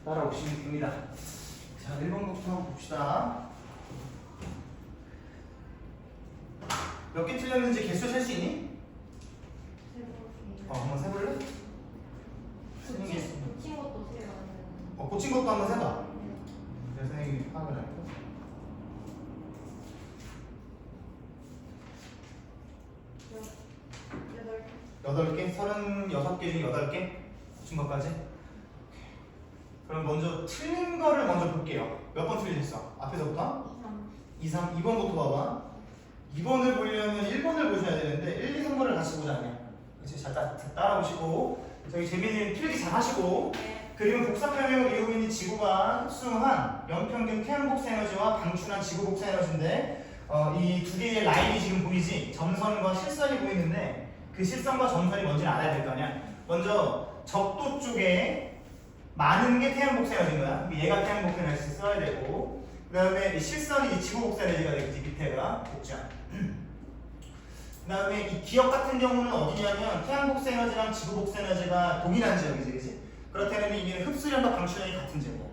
따라오시면 됩니다. 자, 1번부터 한번 봅시다. 몇 개 틀렸는지 개수 셀 수 있니? 한번 세볼래? 고친 것도 세요. 고친 것도 한번 세봐. 그래서 선생님이 파악을 할게. 8개? 36개 중에 8개? 고친 것까지? 그럼 먼저 틀린 거를 먼저 볼게요. 몇 번 틀리셨어? 앞에서부터? 2, 3, 2번부터 봐봐. 2번을 보려면 1번을 보셔야 되는데 1, 2, 3번을 같이 보자면 그치? 잘 따라오시고 저기 재민이는 필기 잘 하시고 그리고 복사평형을 이루고 있는 지구가 흡수한 연평균 태양복사 에너지와 방출한 지구 복사 에너지인데 이 두 개의 라인이 지금 보이지? 점선과 실선이 보이는데 그 실선과 점선이 뭔지는 알아야 될 거 아니야. 먼저 적도 쪽에 많은 게 태양복사 에너지인 거야. 얘가 태양복사 에너지 써야 되고 그 다음에 실선이 지구 복사 에너지가 되겠지. 밑에가 됐죠. 그 다음에 이 기억 같은 경우는 어디냐면 태양복사 에너지랑 지구복사 에너지가 동일한 지역이지, 그치? 그렇다면 이게 흡수량과 방출량이 같은 지역이야.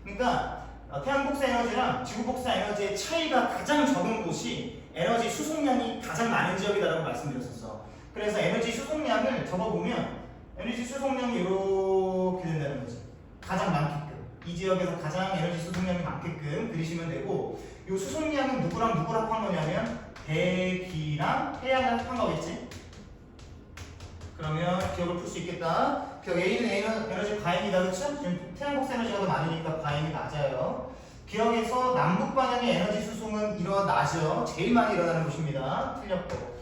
그러니까 태양복사 에너지랑 지구복사 에너지의 차이가 가장 적은 곳이 에너지 수송량이 가장 많은 지역이다라고 말씀드렸었어. 그래서 에너지 수송량을 적어보면 에너지 수송량이 이렇게 된다는 거지. 가장 많게끔. 이 지역에서 가장 에너지 수송량이 많게끔 그리시면 되고 이 수송량은 누구랑 누구랑 합한 거냐면 대기랑 태양을 합한 거겠지? 그러면 기억을 풀 수 있겠다. 기억 A는 에너지 과잉이다, 그렇죠? 지금 태양 복사 에너지가 더 많으니까 과잉이 낮아요. 기억에서 남북 방향의 에너지 수송은 일어나죠. 제일 많이 일어나는 곳입니다. 틀렸고.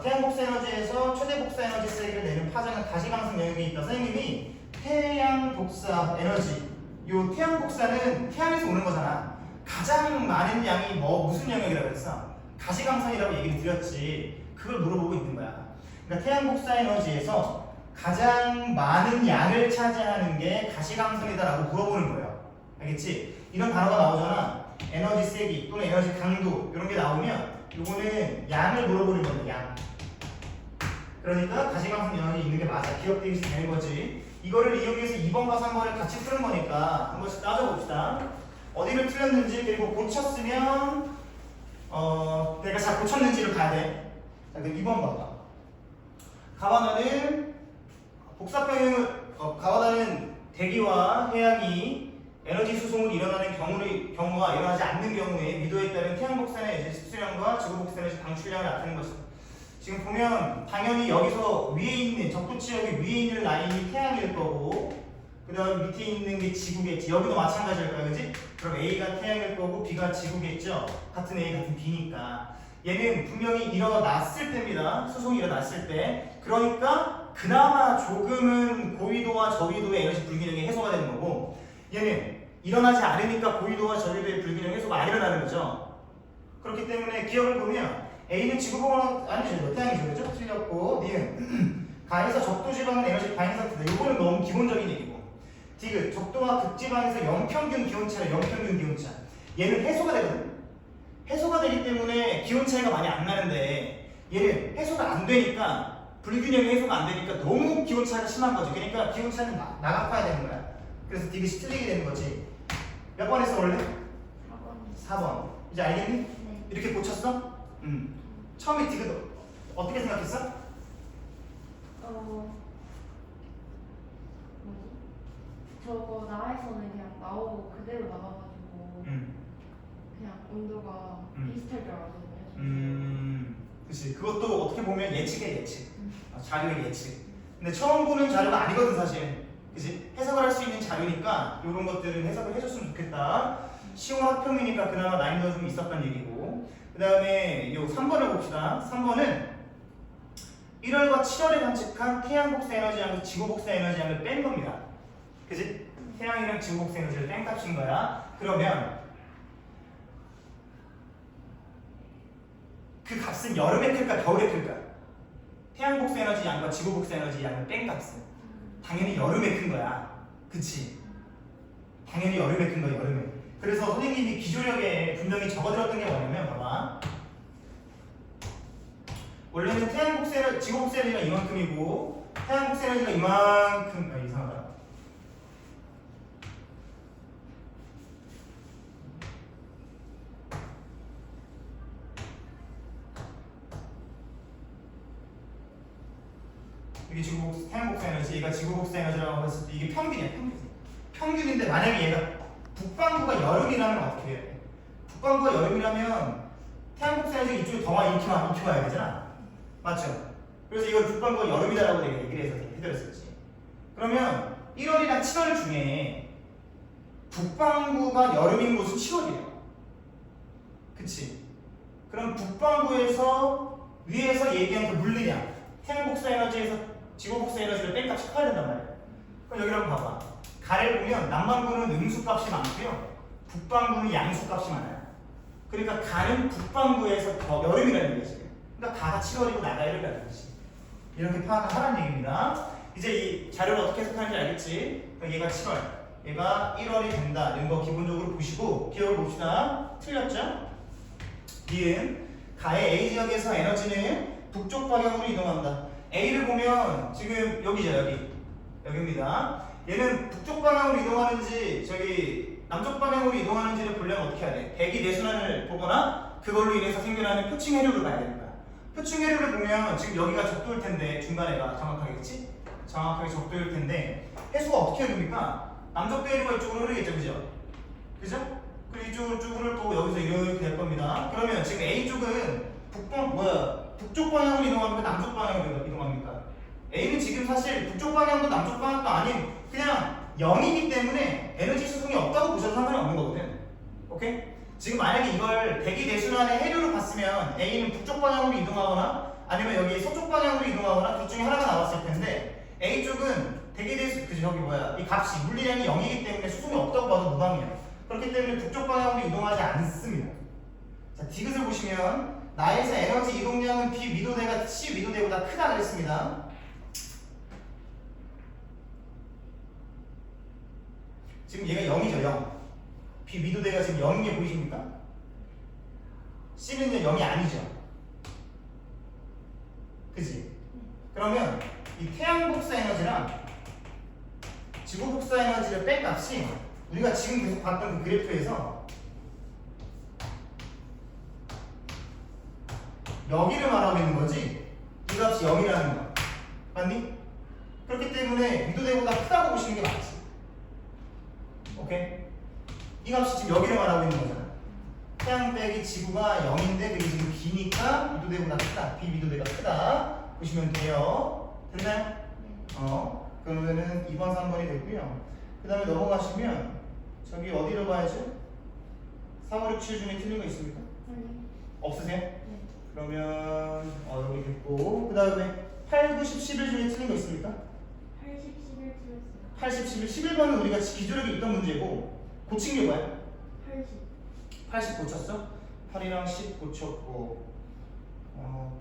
태양 복사 에너지에서 최대 복사 에너지 세기를 내는 파장은 가시광선 영역에 있다. 선생님이 태양 복사 에너지, 요 태양 복사는 태양에서 오는 거잖아. 가장 많은 양이 무슨 영역이라고 했어? 가시광선이라고 얘기를 드렸지. 그걸 물어보고 있는 거야. 그러니까 태양 복사 에너지에서 가장 많은 양을 차지하는 게 가시광선이다라고 물어보는 거예요. 알겠지? 이런 단어가 나오잖아. 에너지 세기 또는 에너지 강도 이런 게 나오면 요거는 양을 물어보는 건데 양. 그러니까 가시광선 영역이 있는 게 맞아. 기억되기 되는 거지. 이거를 이용해서 2번과 3번을 같이 푸는 거니까 한 번씩 따져봅시다. 어디를 틀렸는지 그리고 고쳤으면 내가 잘 고쳤는지를 봐야 돼. 자, 그럼 2번 봐봐. 가와나는 복사평형을 가와나는 대기와 해양이 에너지 수송을 일어나는 경우가 일어나지 않는 경우에 미도에 따른 태양 복사의 흡수량과 지구 복사의 방출량을 나타내는 것입니다. 지금 보면 당연히 여기서 위에 있는 적도 지역의 위에 있는 라인이 태양일 거고 그 다음 밑에 있는 게 지구겠지. 여기도 마찬가지일 거야, 그지? 그럼 A가 태양일 거고 B가 지구겠죠? 같은 A 같은 B니까 얘는 분명히 일어났을 때입니다. 수송이 일어났을 때. 그러니까 그나마 조금은 고위도와 저위도의 에너지 불균형이 해소가 되는 거고 얘는 일어나지 않으니까 고위도와 저위도의 불균형 해소가 안 일어나는 거죠. 그렇기 때문에 기억을 보면 A는 지구보건 아니죠. 태양이죠. 그죠? 틀렸고 D는 가에서 적도지방은 에너지 과잉 상태다. 이거는 너무 기본적인 얘기고 D는 적도와 극지방에서 영평균 기온차래. 영평균 기온차. 얘는 해소가 되거든. 해소가 되기 때문에 기온 차이가 많이 안 나는데 얘는 해소가 안 되니까 불균형이 해소가 안 되니까 너무 기온 차이가 심한 거지. 그러니까 기온 차이는 나갚아야 되는 거야. 그래서 디귿이 틀리게 되는 거지. 몇 번 했어 원래? 4번. 이제 알겠니? 네. 이렇게 고쳤어? 처음에 디귿 어떻게 생각했어? 뭐지? 저거 나에서는 그냥 나오고 그대로 나와가지고 그냥 온도가 비슷할 줄 알았거든요. 그치. 그것도 어떻게 보면 예측이야, 예측. 자료의 예측. 근데 처음 보는 자료가 아니거든, 사실. 그치? 해석을 할 수 있는 자료니까 이런 것들은 해석을 해줬으면 좋겠다. 10월 학평이니까 그나마 난이도가 좀 있었던 얘기고. 그 다음에 요 3번을 봅시다. 3번은 1월과 7월에 관측한 태양 복사 에너지양과 지구 복사 에너지양을 뺀 겁니다. 그치? 태양이랑 지구 복사 에너지를 뺀 값인 거야. 그러면 그 값은 여름에 클까 겨울에 클까? 태양 복사 에너지 양과 지구 복사 에너지 양을 뺀 값은 당연히 여름에 큰 거야. 그치? 당연히 여름에 큰 거야, 여름에. 그래서 선생님이 기조력에 분명히 적어드렸던 게 뭐냐면 봐봐. 원래는 태양 복사 에너지, 지구 복사 에너지가 이만큼이고 태양 복사 에너지가 이만큼 이상하다. 이게 태양 복사 에너지, 얘가 지구 복사 에너지라고 했을 때 이게 평균이야, 평균인데 만약에 얘가 북반구가 여름이라면 어떻게 해야 돼? 북반구가 여름이라면 태양 복사 에너지가 이쪽에 더 이렇게 와야 되잖아. 맞죠? 그래서 이걸 북반구가 여름이다라고 내가 얘기를 해서 해드렸었지. 그러면 1월이랑 7월 중에 북반구가 여름인 곳은 7월이에요. 그치? 그럼 북반구에서 위에서 얘기한 그 물리량, 태양 복사 에너지에서 지구 복사 에너지를 뺀 값이 커야 된단 말이에요. 그럼 여기 한번 봐봐. 가를 보면 남반구는 음수값이 많고요. 북반구는 양수값이 많아요. 그러니까 가는 북반구에서 더 여름이라는 얘기지. 그러니까 가가 7월이고 나가 1월이라는 얘기지. 이렇게 파악을 하라는 얘기입니다. 이제 이 자료를 어떻게 해석하는지 알겠지? 그러니까 얘가 7월, 얘가 1월이 된다는 거 기본적으로 보시고 기억을 봅시다. 틀렸죠? 니은 가의 A 지역에서 에너지는 북쪽 방향으로 이동한다. A를 보면 지금 여기죠, 여기입니다. 얘는 북쪽 방향으로 이동하는지 저기 남쪽 방향으로 이동하는지를 보려면 어떻게 해야 돼? 대기 내순환을 보거나 그걸로 인해서 생겨나는 표층 해류를 봐야 되는 거야. 표층 해류를 보면 지금 여기가 적도일 텐데 중간에가 정확하겠지? 정확하게 적도일 텐데 해수가 어떻게 흐릅니까? 남쪽 대류가 이쪽으로 흐르겠죠, 그죠? 그리고 이쪽으로 또 여기서 이렇게 될 겁니다. 그러면 지금 A 쪽은 북쪽 방향으로 이동합니까? 남쪽 방향으로 이동합니까? A는 지금 사실 북쪽 방향도 남쪽 방향도 아닌 그냥 0이기 때문에 에너지 수송이 없다고 보셔도 상관이 없는 거거든. 오케이? 지금 만약에 이걸 대기 대순환의 해류로 봤으면 A는 북쪽 방향으로 이동하거나 아니면 여기 서쪽 방향으로 이동하거나 둘 중에 하나가 나왔을 텐데 A 쪽은 대기 대순 이 값이 물리량이 0이기 때문에 수송이 없다고 봐도 무방이야. 그렇기 때문에 북쪽 방향으로 이동하지 않습니다. 자, 디귿을 보시면 나에서 에너지 이동량은 B 미도대가 C 미도대보다 크다 그랬습니다. 지금 얘가 0이죠, 0. B 미도대가 지금 0인 게 보이십니까? C는 0이 아니죠. 그지? 그러면 이 태양 복사 에너지랑 지구 복사 에너지를 뺀 값이 우리가 지금 계속 봤던 그 그래프에서 여기를 말하고 있는 거지 이 값이 0이라는 거 맞니? 그렇기 때문에 미도대보다 크다고 보시는 게 맞지. 오케이? 이 값이 지금 여기를 말하고 있는 거잖아. 태양 빼기 지구가 0인데 그게 지금 B니까 미도대보다 크다. B 미도대가 크다 보시면 돼요. 됐나요? 그러면은 2번 3번이 됐고요. 그 다음에 넘어가시면 저기 어디로 가야죠? 3, 5, 6, 7 중에 틀린 거 있습니까? 없으세요? 네. 그러면 여기 됐고 그 다음에 8, 9, 10, 11 중에 틀린 거 있습니까? 80, 11 틀렸어요. 80, 11, 11번은 우리가 기존에 있던 문제고 고친 게 뭐야? 80. 80 고쳤어? 8이랑 10 고쳤고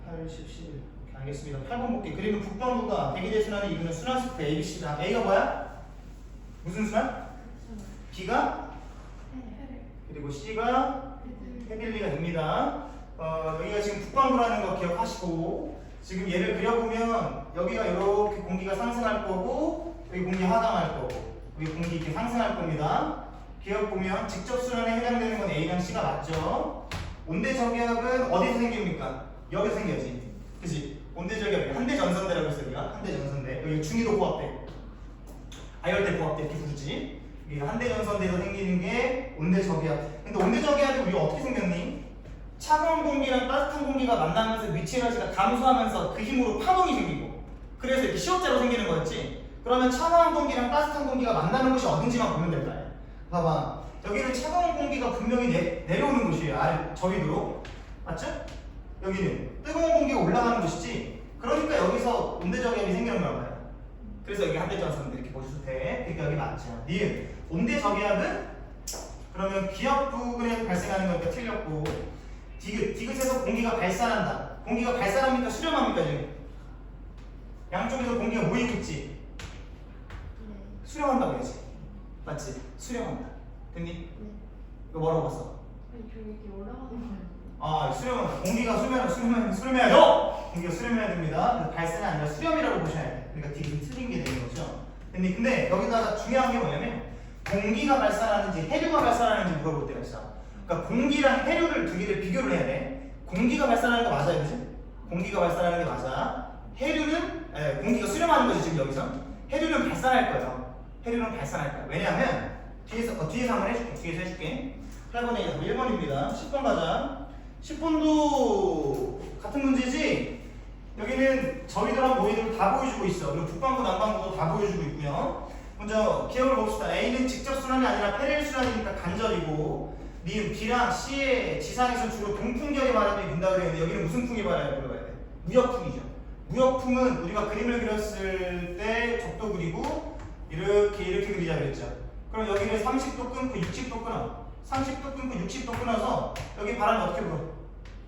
8, 10, 11 오케이, 알겠습니다. 8번 볼게. 그리고 북반구가 대기대순환을 이루는 순환스프 ABC다. A가 뭐야? 무슨 순환? B가? 그리고 C가? 헤빌리가 됩니다. 여기가 지금 북반구라는 거 기억하시고 지금 얘를 그려보면 여기가 이렇게 공기가 상승할 거고 여기 공기 하강할 거고 여기 공기 이렇게 상승할 겁니다. 기억 보면 직접 순환에 해당되는 건 A랑 C가 맞죠? 온대 저기압은 어디서 생깁니까? 여기서 생겨지. 그치? 온대 저기압이 한대 전선대라고 했어요. 우리가 한대 전선대. 여기 중위도 고압대, 아열대 고압대 이렇게 부르지. 여기 한대 전선대에서 생기는 게 온대 저기압. 근데 온대 저기압이 우리가 어떻게 생겼니? 차가운 공기랑 따뜻한 공기가 만나면서 위치 에너지가 감소하면서 그 힘으로 파동이 생기고 그래서 이렇게 시옷자로 생기는 거였지. 그러면 차가운 공기랑 따뜻한 공기가 만나는 곳이 어딘지만 보면 될 거야. 봐봐, 여기는 차가운 공기가 분명히 내려오는 곳이에요. 저기로 맞죠? 여기는 뜨거운 공기가 올라가는 곳이지. 그러니까 여기서 온대저기압이 생기는 거야. 그래서 여기 한대전선인데 이렇게 보셔도 돼. 그러니까 여기 맞죠. 니은 온대저기압은 그러면 기압 부근에 발생하는 거니까 틀렸고 디귿에서 공기가 발산한다. 공기가 발산합니까? 수렴합니까? 지금 양쪽에서 공기가 모이고 있지. 수렴한다고 해야지. 맞지? 수렴한다. 됐니? 이거 뭐라고 봤어? 아니 저 이렇게 올라가는 거예요. 수렴한다. 공기가 수렴해야죠. 공기가 수렴해야 됩니다. 그래서 발산이 아니라 수렴이라고 보셔야 돼. 그러니까 디귿이 틀린 게 되는 거죠. 됐니? 근데 여기다가 중요한 게 뭐냐면 공기가 발산하는지 해류가 발산하는지 물어볼 때가 있어. 그러니까 공기랑 해류를 두 개를 비교를 해야 돼. 공기가 발산하는 게 맞아요, 그치? 공기가 발산하는 게 맞아. 공기가 수렴하는 거지 지금 여기서. 해류는 발산할 거예요. 해류는 발산할 거야. 왜냐하면 뒤에서 한번 해줄게. 뒤에서 해줄게. 8번에 1번입니다. 10번 가자. 10번도 같은 문제지. 여기는 저희들하고 모이들 다 보여주고 있어. 그리고 북반구 남반구도 다 보여주고 있고요. 먼저 기억을 봅시다. A는 직접 순환이 아니라 패럴 순환이니까 간절이고, 니은 B랑 C의 지상에서 주로 동풍경의 바람이 분다고 그랬는데 여기는 무슨 풍이 바람이 불어야 돼? 무역풍이죠. 무역풍은 우리가 그림을 그렸을 때 적도 그리고 이렇게 그리자 그랬죠. 그럼 여기를 30도 끊고 60도 끊어. 30도 끊고 60도 끊어서 여기 바람이 어떻게 불어?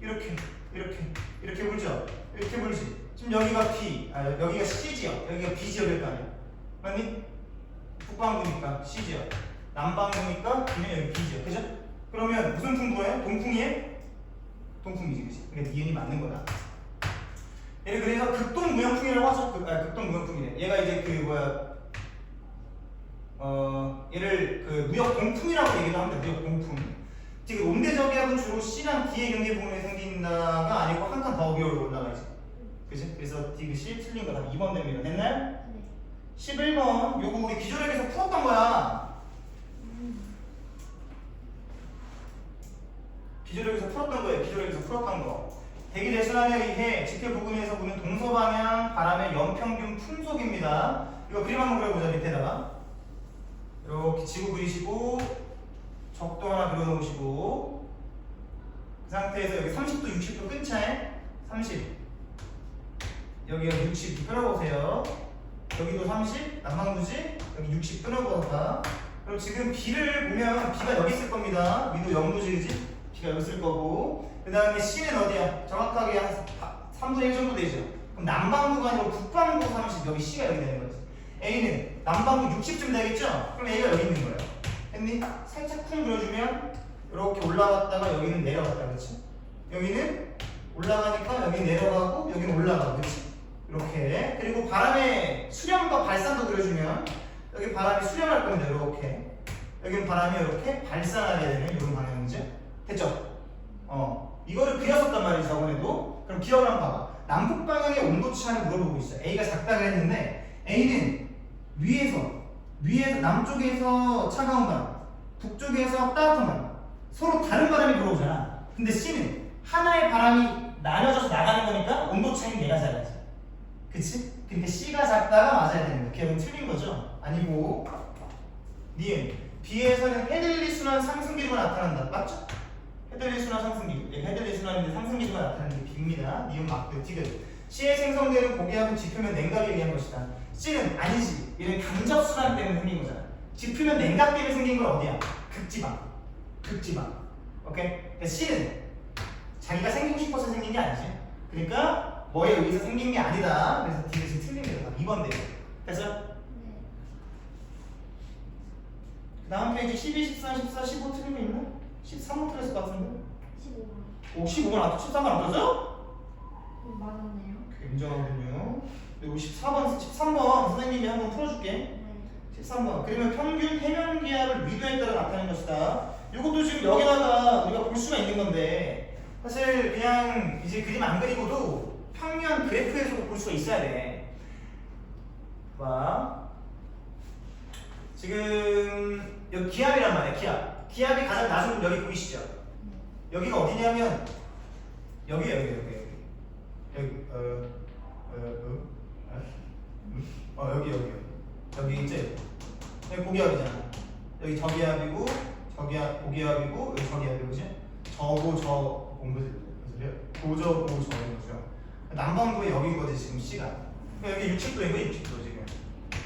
이렇게 불죠. 이렇게 불지. 지금 여기가 B, 여기가 C지역, 여기가 B지역일 거 아니야. 맞니? 북반구니까 C지역, 남반구니까 B는 여기 B지역, 그죠? 그러면 무슨 풍 불어요? 동풍이에요? 동풍이지, 그치? 그러니까 니은이 맞는 거다. 얘를 그래서 극동무역풍이라고 하죠. 극동무역풍이래. 얘가 이제 얘를 무역동풍이라고 얘기도 합니다. 무역동풍. 지금 온대저기압은 주로 C랑 D의 경계 부분에 생긴다가 아니고 한 칸 더 위로 올라가지. 그치? 그래서 D, C 틀린 거다. 2번 됩니다. 됐나요? 네. 11번. 요거 우리 기조력에서 풀었던 거야. 기조력에서 풀었던 거예요. 기조력에서 풀었던 거. 대기 대순환에 의해 지표 부근에서 부는 동서방향 바람의 연평균 풍속입니다. 이거 그림 한번 그려보자. 밑에다가 이렇게 지구 그리시고 적도 하나 그려놓으시고 그 상태에서 여기 30도 60도 끈 차에 30 여기가 60 끊어보세요. 여기도 30 남방부지 여기 60 끊어보았다. 그럼 지금 B를 보면 B가 여기 있을 겁니다. 위도 0도지 그지? B가 여기 있을 거고 그 다음에 C는 어디야? 정확하게 한 3분의 1 정도 되죠. 그럼 남반구가 아니고 북반구 30 여기 C가 여기 되는 거지. A는 남반구 60쯤 되겠죠? 그럼 A가 여기 있는 거예요. 했니? 살짝 쿵 그려주면 이렇게 올라갔다가 여기는 내려갔다 그렇지? 여기는 올라가니까 여기 내려가고 여기는 올라가고 그렇지? 이렇게. 그리고 바람의 수렴과 발산도 그려주면 여기 바람이 수렴할 겁니다. 이렇게. 여기는 바람이 이렇게 발산하게 되는 이런 방향이죠. 됐죠? 이거를 그렸었단 말이지 저번에도. 그럼 기억을 한번 봐봐. 남북 방향의 온도 차를 물어보고 있어요. A가 작다고 했는데 A는 위에서 남쪽에서 차가운 바람, 북쪽에서 따뜻한 바람, 서로 다른 바람이 들어오잖아. 근데 C는 하나의 바람이 나눠져서 나가는 거니까 온도 차이는 얘가 작아지. 그치? 그러니까 C가 작다가 맞아야 되는 거야. 기억은 틀린 거죠? 아니고 니은 B에서는 헤들리 순환 상승 기류가 나타난다. 맞죠? 헤들리 순환 상승 기류. 헤들리 순환인데 상승 기류가 나타나는 게 B입니다. 니은 맞고요. 디귿. C에 생성되는 고기압은 지표면 냉각에 의한 것이다. C는 아니지. 얘는 간접 순환 때문에 생긴 거잖아. 지표면 냉각 때문에 생긴 건 어디야? 극지방. 오케이? 그러니까 C는 자기가 생기고 싶어서 생긴 게 아니지. 그러니까 뭐에 의해서 생긴 게 아니다. 그래서 디귿이 틀립니다. 2번 돼요. 됐어? 네. 다음 페이지 12, 13, 14, 15 틀린 거 있나? 13번 틀렸을 것 같은데? 15번. 오, 15번 안 13번 안 틀렸어요? 맞았네요. 인정하거든요. 그리고 13번 선생님이 한번 풀어줄게. 네. 13번. 그러면 평균 해면 기압을 위도에 따라 나타내는 것이다. 이것도 지금 여기다가 우리가 볼 수가 있는 건데 사실 그냥 이제 그림 안 그리고도 평면 그래프에서도 볼 수가 있어야 돼. 봐. 지금 여기 기압이란 말이야. 기압이 가장 낮은 곳 여기 보이시죠? 여기가 어디냐면 여기 여기 있지? 여기 고기압이잖아. 여기 저기압이고 고기압이고 여기 저기압이고 그지? 저고 저 고저 저인 거죠. 남반구에 여기인 거지 지금 C가. 여기 60도이고 60도 지금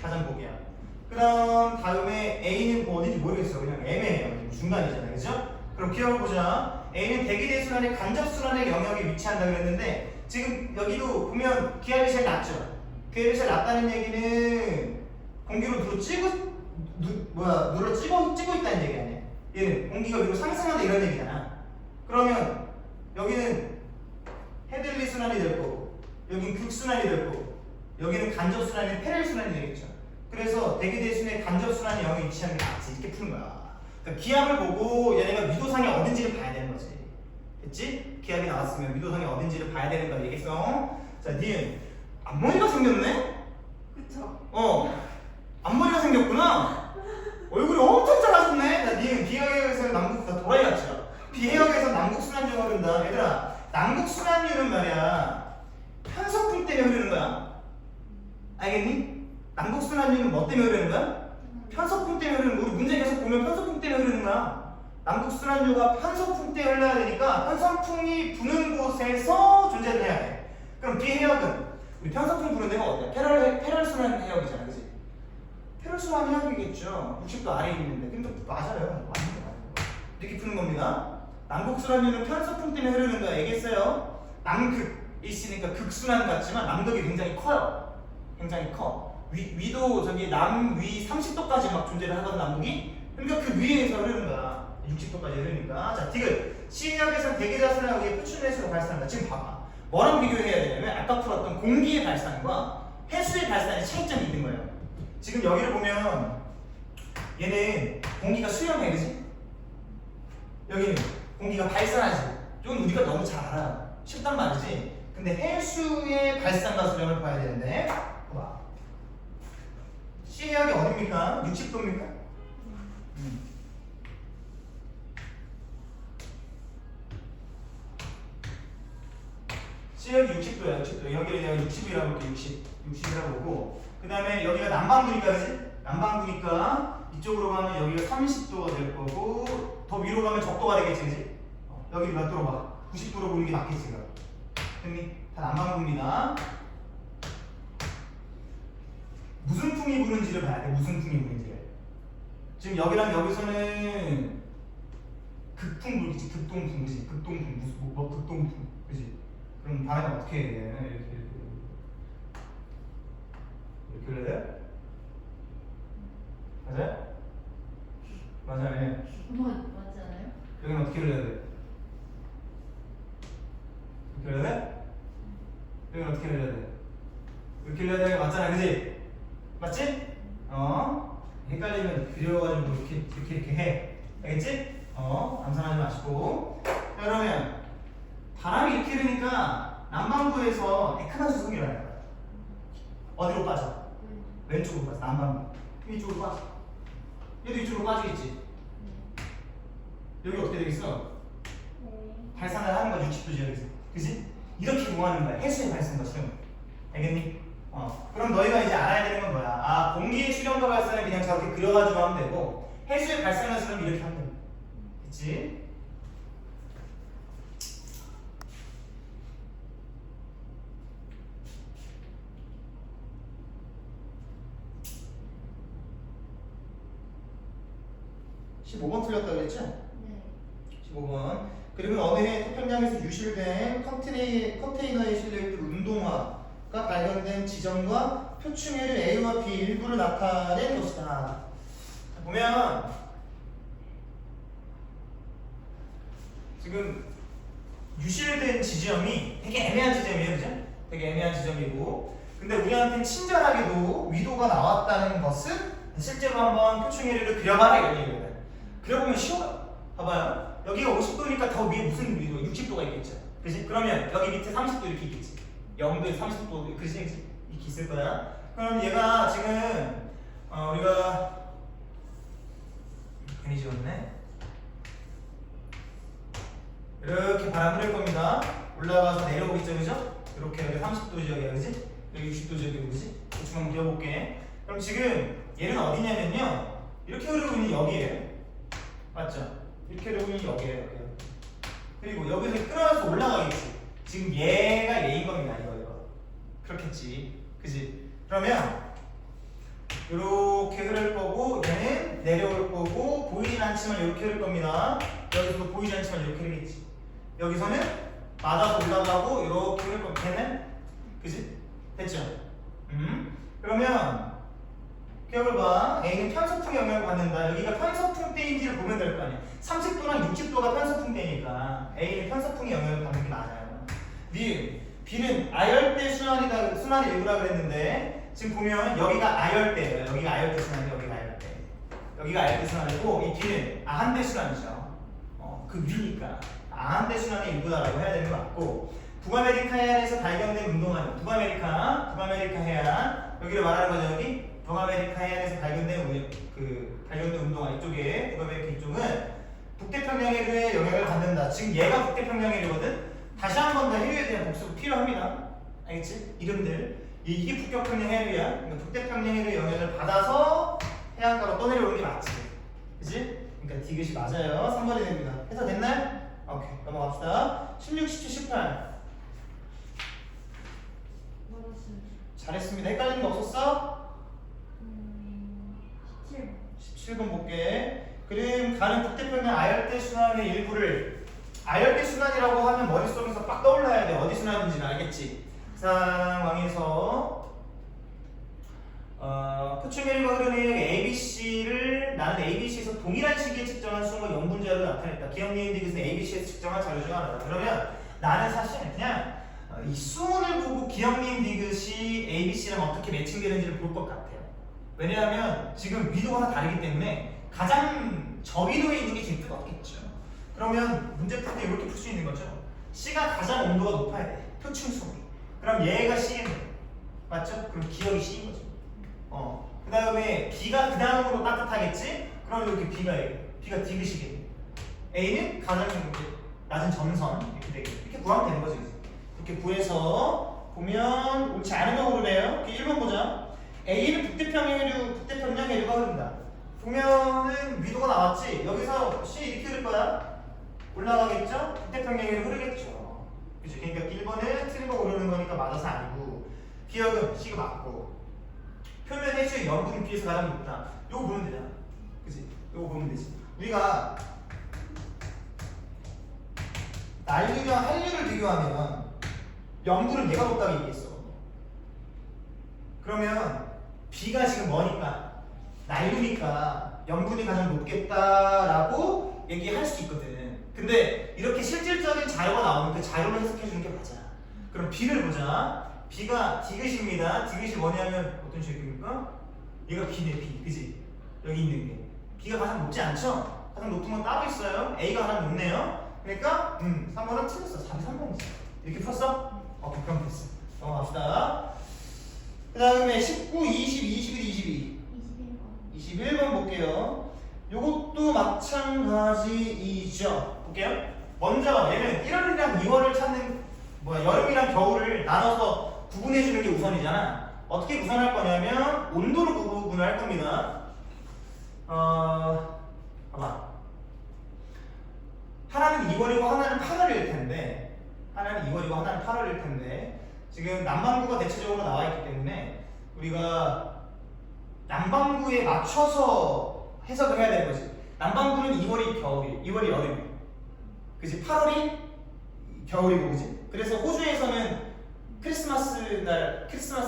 가장 고기압. 그럼 다음에 A는 뭐 어딘지 모르겠어. 그냥 애매해요. 중간이잖아요, 그죠? 그럼 기억을 보자. A는 대기대순환의 간접순환의 영역에 위치한다 그랬는데 지금 여기도 보면 기압이 제일 낮죠. 기압이 제일 낮다는 얘기는 공기로 눌러 찍고 있다는 얘기 아니야. 얘는 공기가 위로 상승한다 이런 얘기잖아. 그러면 여기는 헤들리 순환이 될 거고 여기는 극순환이 될 거고 여기는 간접순환이 패럴 순환이 되겠죠. 그래서 대기대순환의 간접순환의 영역에 위치하는 게 낫지. 이렇게 푸는 거야. 그러니까 기압을 보고 얘네가 위도상이 어딘지를 봐야 되는 거지. 됐지? 기압이 나왔으면 위도상이 어딘지를 봐야 되는 거 얘기했어. 자, 니은 앞머리가 생겼네? 그쵸? 앞머리가 생겼구나? 얼굴이 엄청 작아졌네? 야, 니 비해역에서 남국, 나 도라이 같죠? 비해역에서 남국순환율 흐른다. 얘들아, 남국순환율은 말이야, 편서풍 때문에 흐르는 거야. 알겠니? 남국순환율은 뭐 때문에 흐르는 거야? 편서풍 때문에 흐르는 거야. 우리 문제 계속 보면 편서풍 때문에 흐르는 거야. 남국순환율가 편서풍 때문에 흘러야 되니까 편서풍이 부는 곳에서 존재를 해야 돼. 그럼 비해역은 우리 편서풍 부는 데가 어디야? 패럴순환 해역이잖아, 그치? 패럴순환 해역이겠죠. 60도 아래에 있는데. 근데 맞아요. 이렇게 푸는 겁니다. 남국순환율은 편서풍 때문에 흐르는 거야. 얘기했어요. 남극이시니까 극순환 같지만 남극이 굉장히 커요. 굉장히 커. 위도 저기 남위 30도까지 막 존재를 하거든, 남극이. 그러니까 그 위에서 흐르는 거야. 60도까지 흐르니까. 자, 디귿. C역에서 대기자수나 위에 표출해수로 발산한다. 지금 봐봐. 뭐랑 비교해야 되냐면 아까 풀었던 공기의 발산과 해수의 발산의 차이점이 있는 거예요. 지금 여기를 보면 얘는 공기가 수렴해, 그지? 여기는 공기가 발산하지. 이건 우리가 너무 잘 알아. 쉽단 말이지. 근데 해수의 발산과 수렴을 봐야 되는데 봐봐. C역이 어딥니까? 60도입니까? C역이 60도야, 60도. 여기를 내가 60이라고 볼게, 60이라고 보고. 그 다음에 여기가 남반구니까, 그지? 남반구니까 이쪽으로 가면 여기가 30도가 될 거고, 더 위로 가면 적도가 되겠지, 그지? 여기 몇 도로 봐? 90도로 보는 게 맞겠지, 그럼. 됐니? 다 남반구입니다. 무슨 풍이 부는지를 봐야 돼, 무슨 풍이 부는지를. 지금 여기랑 여기서는 극풍 불겠지, 극동풍, 그지? 극동풍, 무슨, 뭐 극동풍, 그지? 그럼 반응을 어떻게 해야 돼? 이렇게 해야 돼? 맞아요? 맞아요. 예. 맞지 않아요? 여기는 어떻게 해야 돼? 이렇게 해야 돼? 여기는 어떻게 해야 돼? 이렇게 해야 되는 게 맞잖아, 그지? 맞지? 헷갈리면 그려가지고 이렇게 해. 알겠지? 암산하지 마시고. 자, 그러면 바람이 이렇게 되니까 남반구에서 에크만 수송이 일어날 거야. 어디로 빠져? 왼쪽으로 빠져. 남반구. 이쪽으로 빠져. 얘도 이쪽으로 빠지겠지. 여기 어떻게 되겠어? 발산을 하는 거야, 60도 지역에서. 그지? 이렇게 모아는 거야. 해수의 발산과 수렴. 알겠니? 그럼 너희가 이제 알아야 되는 건 뭐야? 아, 공기의 수렴과 발산을 그냥 저렇게 그려가지고 하면 되고, 해수의 발산과 수렴 이렇게 하면 돼. 그치? (15번) 틀렸다고 그랬죠? 네. 15번. 그리고 어느 해 태평양에서 유실된 컨테이너에 실려있던 운동화가 발견된 지점과 표층해를 A와 B 일부를 나타낸 것이다. 자, 보면 지금 유실된 지점이 되게 애매한 지점이에요, 그죠? 되게 애매한 지점이고, 근데 우리한테는 친절하게도 위도가 나왔다는 것은 실제로 한번 표층해를 그려봐라 이런 얘기거든. 그려보면 쉬워요. 봐봐요. 여기가 50도니까 더 위에 무슨 위도? 60도가 있겠죠. 그지? 그러면 여기 밑에 30도 이렇게 있겠지. 0도에 30도, 그지? 이렇게 있을 거야. 그럼 얘가 지금 우리가 괜히 지웠네. 이렇게 바람을 흘릴 겁니다. 올라가서 내려오겠죠, 그죠? 이렇게 여기 30도 지역이야, 그지? 여기 60도 지역이고, 그지? 대충 한번 그려볼게. 그럼 지금 얘는 어디냐면요, 이렇게 흐르고 있는 여기에요. 맞죠? 이렇게 흐르고 있는 여기에요, 여기. 그리고 여기서 끌어서 올라가겠지. 지금 얘가 얘인 겁니다, 이거. 그렇겠지, 그지? 그러면 이렇게 흐를 거고, 얘는 내려올 거고, 보이진 않지만 이렇게 흐를 겁니다. 여기서도 보이지 않지만 이렇게 흐르겠지. 여기서는 맞아서 올라가고 이렇게 흐를 겁니다. 걔는, 그지? 됐죠? 그러면 기억을 봐. A는 편서풍의 영향을 받는다. 여기가 편서풍 때인지를 보면 될 거 아니야. 30도랑 60도가 편서풍 때니까 A는 편서풍의 영향을 받는 게 맞아요. B는 아열대 순환의 일부라 그랬는데, 지금 보면 여기가 아열대예요. 여기가 아열대 순환이고 여기가 아열대. 여기가 아열대 순환이고 이 B는 아한대 순환이죠. 그 위니까 아한대 순환의 일부다라고 해야 되는 거 맞고, 북아메리카 해안에서 발견된 운동화는 북아메리카 해안 여기를 말하는 거죠. 여기 북아메리카 해안에서 발견된 운동화 이쪽에 북아메리카 이쪽은 북태평양 해류에 영향을 받는다. 지금 얘가 북태평양 해류거든. 다시 한 번 더 해류에 대한 복습 필요합니다. 알겠지? 이름들 이게 북태평양 해류야. 그러니까 북태평양 해류의 영향을 받아서 해안가로 떠내려오는 게 맞지. 그치? 그러니까 디귿이 맞아요. 3번이 됩니다. 해서 됐나요? 오케이 넘어갑시다. 16, 17, 18 맞았어요. 잘했습니다. 헷갈리는 거 없었어? 17번. 17번 볼게. 그럼 가는 북태평양 아열대 순환의 일부를 아열대 순환이라고 하면 머릿속에서 빡 떠올라야 돼. 어디 순환인지는 알겠지? 그 상황에서 표층면과 흐르는 ABC를 나는 ABC에서 동일한 시기에 측정한 수음과 영분자로 나타냈다. 기억니은 디귿은 ABC에서 측정한 자료 중 하나다. 그러면 나는 사실 그냥 이 수온을 보고 기억니은 디귿이 ABC랑 어떻게 매칭되는지를 볼 것 같아요. 왜냐하면 지금 위도가 다 다르기 때문에 가장 저위도에 있는 게 제일 뜨겁겠죠. 그러면 문제 풀 때 이렇게 풀 수 있는 거죠. C가 가장 온도가 높아야 돼. 표층 수온이. 그럼 얘가 C인 맞죠? 그럼 기억이 C인 거죠. 그 다음에 B가 그 다음으로 따뜻하겠지? 그럼 이렇게 B가 디귿이겠네. A는 가장 낮은 점선 이렇게 되겠네. 이렇게 구하면 되는 거죠. 이렇게 구해서 보면 옳지 않은 거 고르네요. 1번 보자. A는 북태평양 해류가 흐른다. 보면은 위도가 나왔지? 여기서 C 이렇게 흐를 거야. 올라가겠죠? 북태평양 해류 흐르겠죠. 그죠? 그러니까 1번은 틀린 거 고르는 거니까 맞아서 아니고 기억은 C가 맞고 표면 해수의 염분이 B에서 가장 높다. 요거 보면 되잖아. 그치? 요거 보면 되지. 우리가 난류랑 한류를 비교하면 염분은 얘가 높다고 얘기했어. 그러면 B가 지금 뭐니까? 난류니까 염분이 가장 높겠다라고 얘기할 수 있거든. 근데 이렇게 실질적인 자료가 나오면 그 자료를 해석해주는 게 맞아. 그럼 B를 보자. B가 디귿입니다. 디귿이 뭐냐면 어떤 식입니까? 얘가 B네, B. 그지? 여기 있는 게. B가 가장 높지 않죠? 가장 높은 건 따로 있어요. A가 가장 높네요. 그러니까 3번은 틀렸어. 3번이지. 이렇게 풀었어? 오케이, 그럼 됐어. 넘어갑시다. 그 다음에 19, 20, 21, 22 21번 볼게요. 요것도 마찬가지이죠. 볼게요. 먼저 얘는 1월이랑 2월을 찾는 여름이랑 겨울을 나눠서 구분해주는 게 우선이잖아. 어떻게 구분할 거냐면 온도로 구분을 할 겁니다. 봐봐. 하나는 2월이고 하나는 8월일 텐데 지금 남반구가 대체적으로 나와 있기 때문에 우리가 남반구에 맞춰서 해석을 해야 되는 거지. 남반구는 2월이 여름이. 그치? 8월이 겨울이고, 그치? 그래서 호주에서는 크리스마스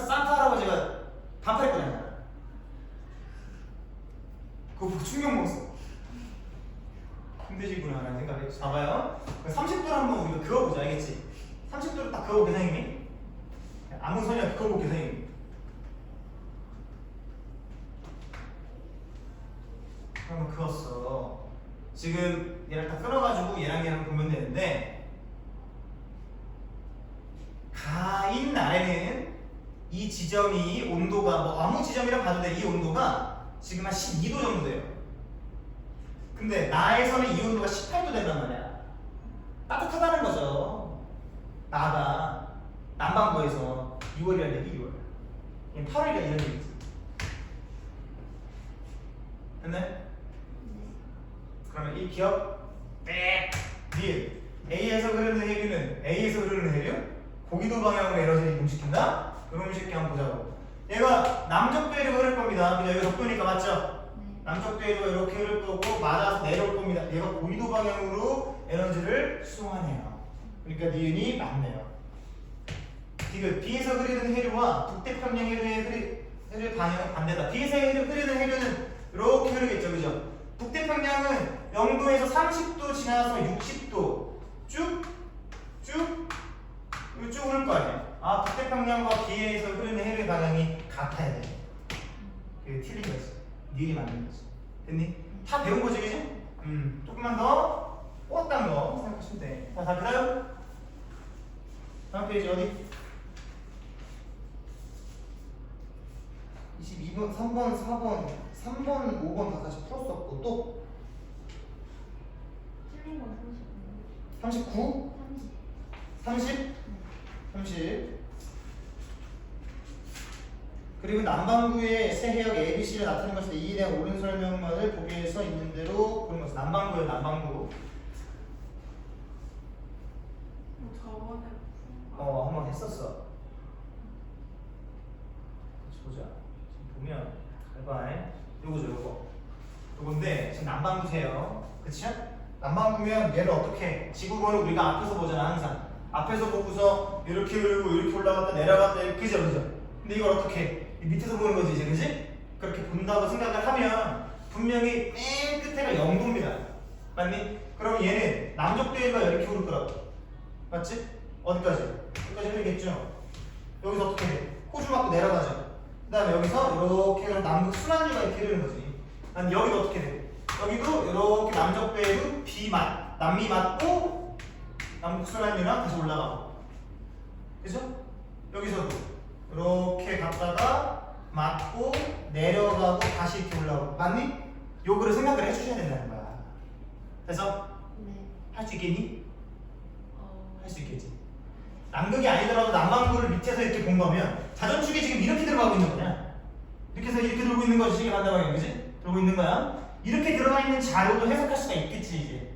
산타 할아버지가 반팔 입고 다니잖아. 그거 보고 충격 먹었어. 힘드시구나 라는 생각을 했어. 봐봐요. 30도를 한번 우리가 그어보자. 알겠지? 30도를 딱 그어볼게, 선생님이. 아무 소리나 그어볼게, 선생님이. 한번 그었어. 지금 얘를 다 끊어가지고 얘랑 보면 되는데 가인 날에는 이 지점이 온도가 아무 지점이라 봐도 돼. 이 온도가 지금 한 12도 정도 돼요. 근데 나에서는 이 온도가 18도 된단 말이야. 따뜻하다는 거죠. 나가 남반구에서 6월이라 얘기 6월. 8월이라 이런 얘기지. 됐네? 그러면 이 기억 니은 A에서 흐르는 해류 고기도 방향으로 에너지를 이동시킨다? 그럼 이 새끼 한번 보자고. 얘가 남쪽도 해류가 흐를 겁니다. 근데 여기 적도니까 맞죠? 남쪽도 해류가 이렇게 흐를 거고 맞아서 내려올 겁니다. 얘가 고기도 방향으로 에너지를 수송하네요. 그러니까 니은이 맞네요. 지금 B에서 흐르는 해류와 북태평양 해류의 흐를 방향은 반대다. B에서 흐르는 해류는 이렇게 흐르겠죠, 그죠? 북태평양은 0도에서 30도 지나서 60도 쭉 흐를 거 아니야. 북태평양과 B에서 흐르는 해류의 방향이 같아야 돼. 그게 틀린 거지. 니은이 맞는 거지. 됐니? 다 배운 거지, 그지? 조금만 더 꼬았다는 거 생각하시면 돼. 자, 그 다음 다음 페이지 어디? 22번, 3번, 4번, 3번, 5번 다 다시 풀었었고 또 틀린 건 39? 30. 30? 30 그리고 남반구의 세 해역 ABC를 나타낸 것을 이에 대한 옳은 설명만을 보기에서 있는 대로 그런 것을 남반구예요. 남반구 저번에 한번 했었어. 같이 보자. 지금 보면 알바에 요거죠. 요건데 지금 남반구세요. 그치? 남반구면 얘를 어떻게 지구본을 우리가 앞에서 보잖아. 항상 앞에서 보고서 이렇게 그리고 이렇게 올라갔다 내려갔다 이렇게 그죠? 근데 이걸 어떻게 이 밑에서 보는 거지 이제 그지? 그렇게 본다고 생각을 하면 분명히 맨 끝에가 0도입니다. 맞니? 그럼 얘는 남쪽 대위가 이렇게 오를 거라고. 맞지? 어디까지? 여기까지 흐르겠죠? 여기서 어떻게 돼? 호주 맞고 내려가죠? 그 다음에 여기서 이렇게 그럼 남북 순환류가 이렇게 흐르는 거지. 난 여기도 어떻게 돼? 여기도 이렇게 남쪽 대위로 비맞 남미 맞고 남북 순환류랑 다시 올라가고 그죠? 여기서도 이렇게 갔다가 맞고 내려가고 다시 이렇게 올라오고 맞니? 요거를 생각을 해주셔야 된다는 거야. 그래서 네. 할 수 있겠니? 할 수 있겠지. 남극이 아니더라도 남반구를 밑에서 이렇게 본 거면 자전축이 지금 이렇게 들어가고 있는 거냐? 이렇게 해서 이렇게 들고 있는 거지 시계 반대 방향 그지? 들고 있는 거야. 이렇게 들어가 있는 자료도 해석할 수가 있겠지 이제.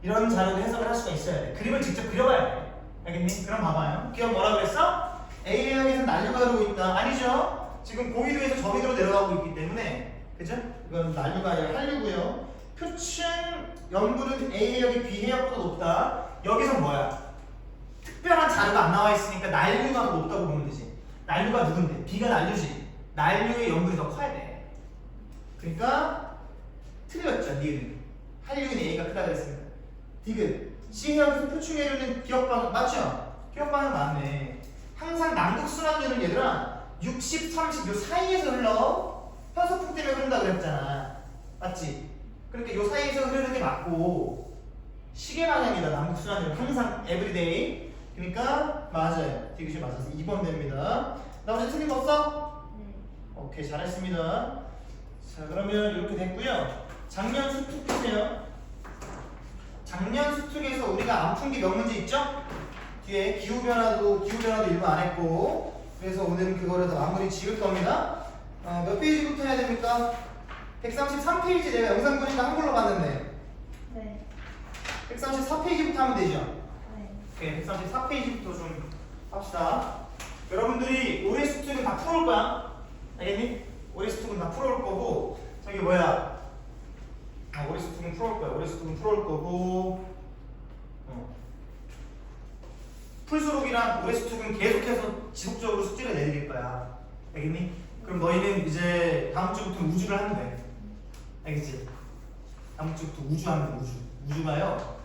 이런 자료도 해석을 할 수가 있어야 돼. 그림을 직접 그려봐야 돼. 알겠니? 그럼 봐봐요. 기억 뭐라 그랬어? A 해역에서 난류가 흐르고 있다. 아니죠? 지금 고위도에서 저위도로 내려가고 있기 때문에 그죠? 이건 난류가 아니라 한류고요. 표층 연분은 A 해역이 B 해역보다 높다. 여기서 뭐야? 특별한 자료가 안 나와 있으니까 난류가 더 높다고 보면 되지. 난류가 누군데? B가 난류지. 난류의 연분이 더 커야 돼. 그러니까 틀렸죠. 니은 한류인 A가 크다 그랬습니다. 디귿 C 해역에서 표충해류는 기억방향 맞죠? 기억방향 맞네. 항상 남북 순환류는 얘들아 60, 30 요 사이에서 흘러. 편서풍 때문에 흐른다 그랬잖아. 맞지? 그러니까 요 사이에서 흐르는 게 맞고 시계 방향이다. 남북 순환류는 항상 에브리데이. 그러니까 맞아요. 디귿이 맞아서 2번 됩니다. 나머지 틀린 거 없어? 네. 오케이 잘했습니다. 자 그러면 이렇게 됐고요. 작년 수특 보세요. 작년 수특에서 우리가 안 푼 게 몇 문제 있죠? 뒤에 기후변화도 일부 안 했고 그래서 오늘 그거를 다 마무리 지을 겁니다. 몇 페이지부터 해야 됩니까? 133페이지 내가 영상 보니까 한글로 봤는데 네. 134페이지부터 하면 되죠? 네. 오케이 134페이지부터 좀 합시다. 여러분들이 올해 수특은 다 풀어올 거야. 알겠니? 올해 수특은 다 풀어올 거고 저기 뭐야 올해 수특은 풀어올 거야. 올해 수특은 풀어올 거고 풀수록이랑 올해 수특은 계속해서 지속적으로 숙제를 내릴 거야. 알겠니? 그럼 너희는 이제 다음 주부터 우주를 하면 돼. 알겠지? 다음 주부터 우주 하면 돼. 우주가요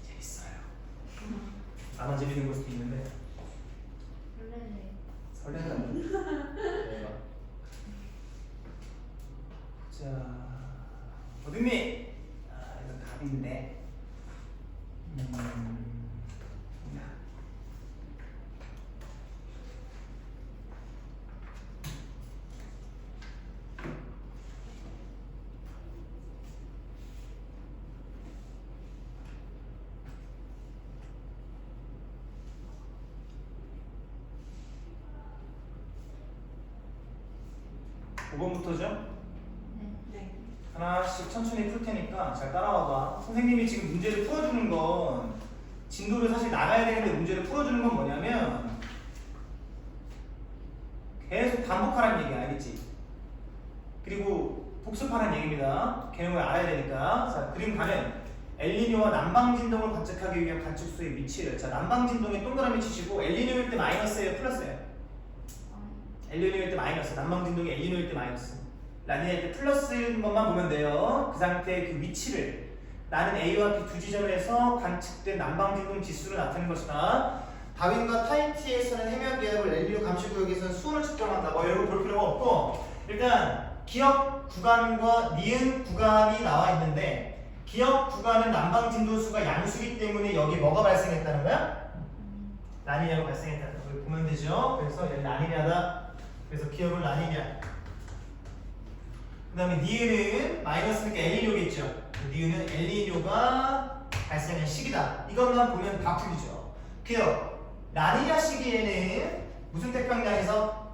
재밌어요. 나만 재밌는 걸 수도 있는데 원래는 설렌다. 대박. 자 어딨니? 이건 답인데. 오 5번부터죠? 네. 네. 하나씩 천천히 풀 테니까 잘 따라와봐. 선생님이 지금 문제를 풀어주는 건 진도를 사실 나가야 되는데 문제를 풀어주는 건 뭐냐면 계속 반복하라는 얘기 알겠지? 그리고 복습하라는 얘기입니다. 개념을 알아야 되니까. 자, 그림 가면 엘니뇨와 난방진동을 관측하기 위한 관측소의 위치를. 자, 난방진동에 동그라미 치시고 엘니뇨일 때 마이너스예요, 플러스예요? 엘니뇨일 때 마이너스. 난방진동이 엘니뇨일 때 마이너스. 라니냐일 때 플러스인 것만 보면 돼요. 그 상태의 그 위치를 나는 A와 B 두 지점에서 관측된 난방진동 지수를 나타낸 것이다. 다윈과 타이티에서는 해면 계열을 엘니뇨 감시구역에서는 수온을 측정한다. 뭐 이런 거 볼 필요가 없고 일단 기억 구간과 니은 구간이 나와 있는데 기억 구간은 난방 진도수가 양수기 때문에 여기 뭐가 발생했다는 거야? 라니냐가 발생했다는 걸 보면 되죠. 그래서 얘는 라니냐다. 그래서 기억을 라니냐. 그 다음에 니은은 마이너스니까 엘니뇨겠죠. 니은은 엘니뇨가 발생한 시기다. 이것만 보면 다 풀리죠. 기억. 라니냐 시기에는 무슨 태평양에서?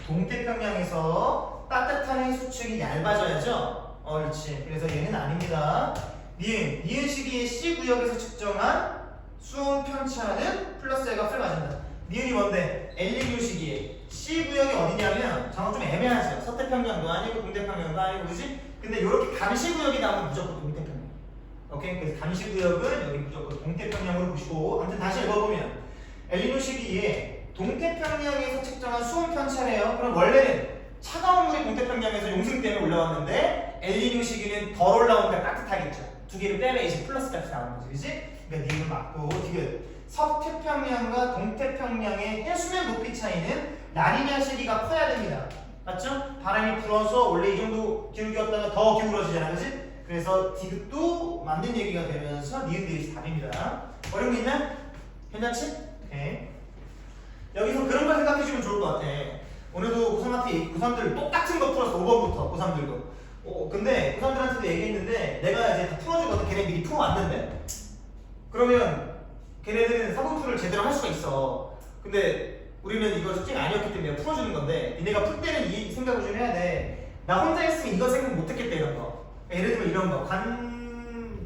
동태평양에서 따뜻한 해수층이 얇아져야죠. 그렇지. 그래서 얘는 아닙니다. 니은 시기의 C 구역에서 측정한 수온 편차는 플러스 L과 값을 가진다. 니은이 뭔데? 엘니뇨 시기에 C 구역이 어디냐면 정확 좀 애매하죠. 서태평양도 아니고 동태평양도 아니고 그지? 근데 이렇게 감시 구역이 나오면 무조건 동태평양. 오케이? 그래서 감시 구역은 여기 무조건 동태평양으로 보시고 아무튼 다시 읽어보면 엘니뇨 시기에 동태평양에서 측정한 수온 편차래요. 그럼 원래는 차가운 물이 동태평양에서 용승 때문에 올라왔는데 엘니뇨 시기는 덜 올라오니까 따뜻하겠죠. 두 개를 빼면 이제 플러스 값이 나오는 거지, 그지? 그러니까 니은 맞고 지금 서태평양과 동태평양의 해수면 높이 차이는 라니냐 시기가 커야 됩니다. 맞죠? 바람이 불어서 원래 이 정도 기울기였다가 더 기울어지잖아, 그지? 그래서 디귿도 맞는 얘기가 되면서 니은 디귿이 답입니다. 어려운 거 있나? 괜찮지? 오케이. 여기서 그런 걸 생각해주면 좋을 것 같아. 오늘도 고3들 똑같은 거 풀었어. 5번부터 고3들도. 근데 고3들한테도 얘기했는데 내가 이제 다 풀어주거든. 걔네 미리 풀어왔는데 그러면 걔네들은 사분풀을 제대로 할 수가 있어. 근데 우리는 이거 숙제가 아니었기 때문에 풀어주는 건데 니네가 풀 때는 이 생각을 좀 해야 돼. 나 혼자 했으면 이거 생각 못했겠다 이런 거. 예를 들면 이런 거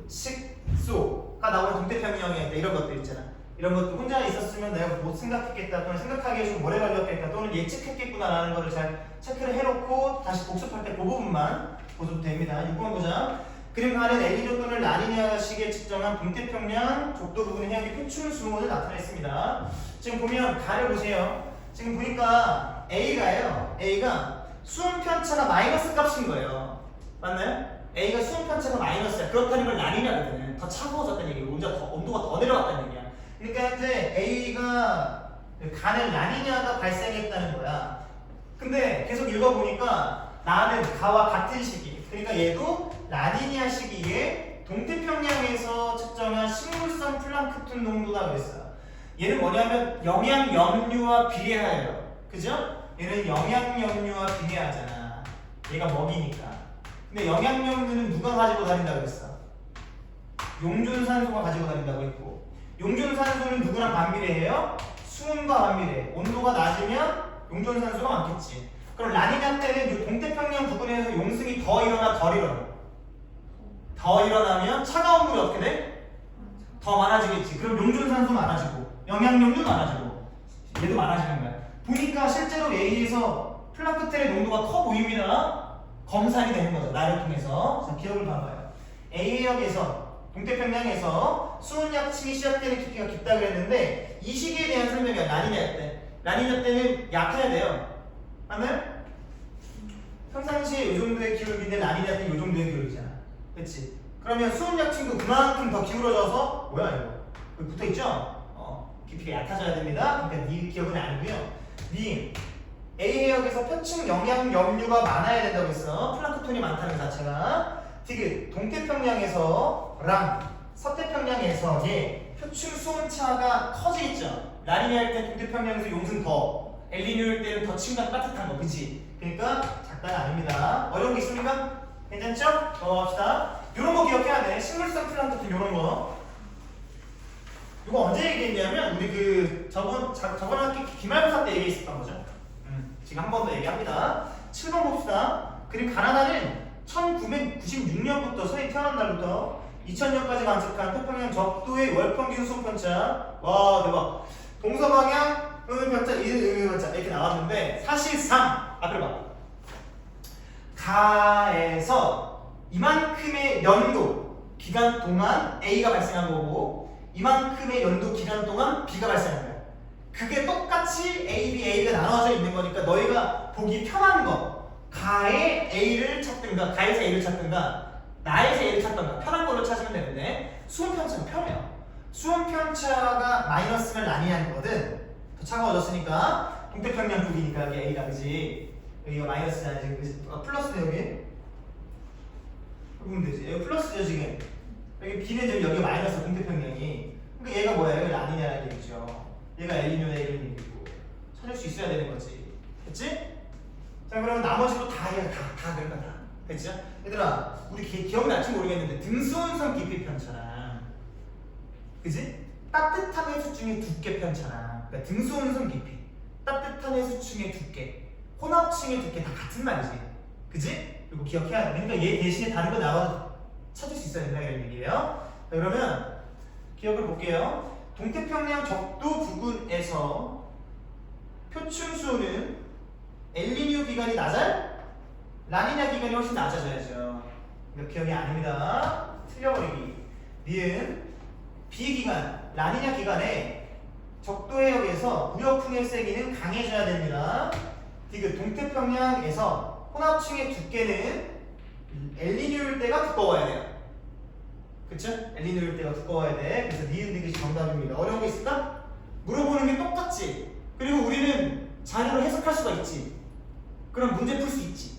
관식소가 나오는 동태평양에 이런 것들 있잖아. 이런 것도 혼자 있었으면 내가 못 생각했겠다 또는 생각하기에 좀 오래 걸렸겠다 또는 예측했겠구나라는 거를 잘 체크를 해놓고 다시 복습할 때 그 부분만 보셔도 됩니다. 6번 보자. 그림 하는 엘니뇨 또는 라니냐 시기에 측정한 동태평양 적도 부분의 해역의 표출 수온을 나타냈습니다. 지금 보면 가를 보세요. 지금 보니까 A가 수온 편차가 마이너스 값인 거예요. 맞나요? A가 수온 편차가 마이너스야. 그렇다는 걸 라니냐거든. 더 차가워졌다는 얘기고 온도가 더 내려갔다는 얘기야. 그러니까 현재 A가 간의 라니냐가 발생했다는 거야. 근데 계속 읽어보니까 나는 가와 같은 시기. 그러니까 얘도 라니냐 시기에 동태평양에서 측정한 식물성 플랑크톤 농도다 그랬어. 얘는 뭐냐면 영양염류와 비례하여요. 그죠? 얘는 영양염류와 비례하잖아. 얘가 먹이니까. 근데 영양염류는 누가 가지고 다닌다 그랬어? 용존산소가 가지고 다닌다고 했고 용존산소는 누구랑 반비례해요? 수온과 반비례해. 온도가 낮으면 용존산소가 많겠지. 그럼 라니냐 때는 이 동태평양 부근에서 용승이 더 일어나 덜 일어나? 더 일어나면 차가운 물이 어떻게 돼? 더 많아지겠지. 그럼 용존산소 많아지고 영양염류 많아지고 얘도 많아지는 거야. 보니까 실제로 A에서 플랑크톤의 농도가 커 보입니다. 검산이 되는 거죠. 나를 통해서. 자, 기억을 봐봐요. A역에서 동태평양에서 수온 약층이 시작되는 깊이가 깊다 그랬는데 이 시기에 대한 설명이야. 라니냐 때. 라니냐 때는 약해야 돼요. 맞나요? 평상시에 이 정도의 기울기인데 라니냐 때는 이 정도의 기울기잖아. 그치? 그러면 수온 약층도 그만큼 더 기울어져서 뭐야 이거? 여기 붙어있죠? 깊이가 얕아져야 됩니다. 그러니까 니 기억은 아니고요. 니 A해역에서 표층 영양염류가 많아야 된다고 했어. 플랑크톤이 많다는 자체가. 디귿 동태평양에서랑 서태평양에서의 표층 수온차가 커져있죠. 라니냐일 때 동태평양에서 용승 더, 엘니뇨일 때는 더 층간 따뜻한 거, 그치? 그러니까 작다가 아닙니다. 어려운 거 있습니까? 괜찮죠? 넘어갑시다. 요런 거 기억해야 돼. 식물성 플랑크톤 요런 거. 이거 언제 얘기했냐면 우리 그 저번 학기 기말고사 때 얘기했었던 거죠. 지금 한 번 더 얘기합니다. 7번 봅시다. 그리고 가나다는 1996년부터 소위 태어난 날부터 2000년까지 관측한 태평양 적도의 월평균 수온 편차. 와 대박. 동서방향 편차, 편차 이렇게 나왔는데 사실상 앞을 봐. 가에서 이만큼의 연도 기간 동안 A가 발생한 거고 이만큼의 연도 기간 동안 B가 발생한 거야. 그게 똑같이 A, B, A가 나눠져 있는 거니까 너희가 보기 편한 거 가의 A를 찾든가 가에서 A를 찾든가 나에서 A를 찾든가 편한 걸로 찾으면 되는데 수온 편차가 편해요. 수온 편차가 마이너스면 라니냐인 거거든. 더 차가워졌으니까 동태평양 쪽이니까 여기 A가 그지? 여기가 마이너스잖아 지금 그지? 플러스네 여기. 보면 되지. 여기 플러스죠 지금. 여기 B는 지금 여기가 마이너스 동태평양이. 그러니까 얘가 뭐야? 여기 라니냐라는 얘기죠. 얘가 엘니뇨다 이런 얘기고 찾을 수 있어야 되는 거지. 됐지? 자 그러면 나머지도 다 그런 거다. 됐죠? 얘들아 우리 기억날지 모르겠는데 등수운성 깊이 편차랑 그지? 따뜻한 해수 중에 두께 편차랑 그러니까 등수운성 깊이 따뜻한 해수 중에 두께 혼합층의 두께 다 같은 말이지. 그지? 이거 기억해야 돼. 그러니까 얘 대신에 다른 거 나와서 찾을 수 있어야 된다 이런 얘기예요. 자, 그러면 기억을 볼게요. 동태평양 적도 부근에서 표층수는 엘니뇨 기간이 낮아요? 라니냐 기간이 훨씬 낮아져야죠. 이거 기억이 아닙니다. 틀려버리기. 니은 비기간, 라니냐 기간에 적도 해역에서 무역풍의 세기는 강해져야 됩니다. 디귿 동태평양에서 혼합층의 두께는 엘니뇨일 때가 두꺼워야 돼요. 그쵸? 엘니뇨일 때가 두꺼워야 돼. 그래서 니은 디귿이 정답입니다. 어려운 거 있을까? 물어보는 게 똑같지. 그리고 우리는 자료로 해석할 수가 있지. 그럼 문제 풀 수 있지.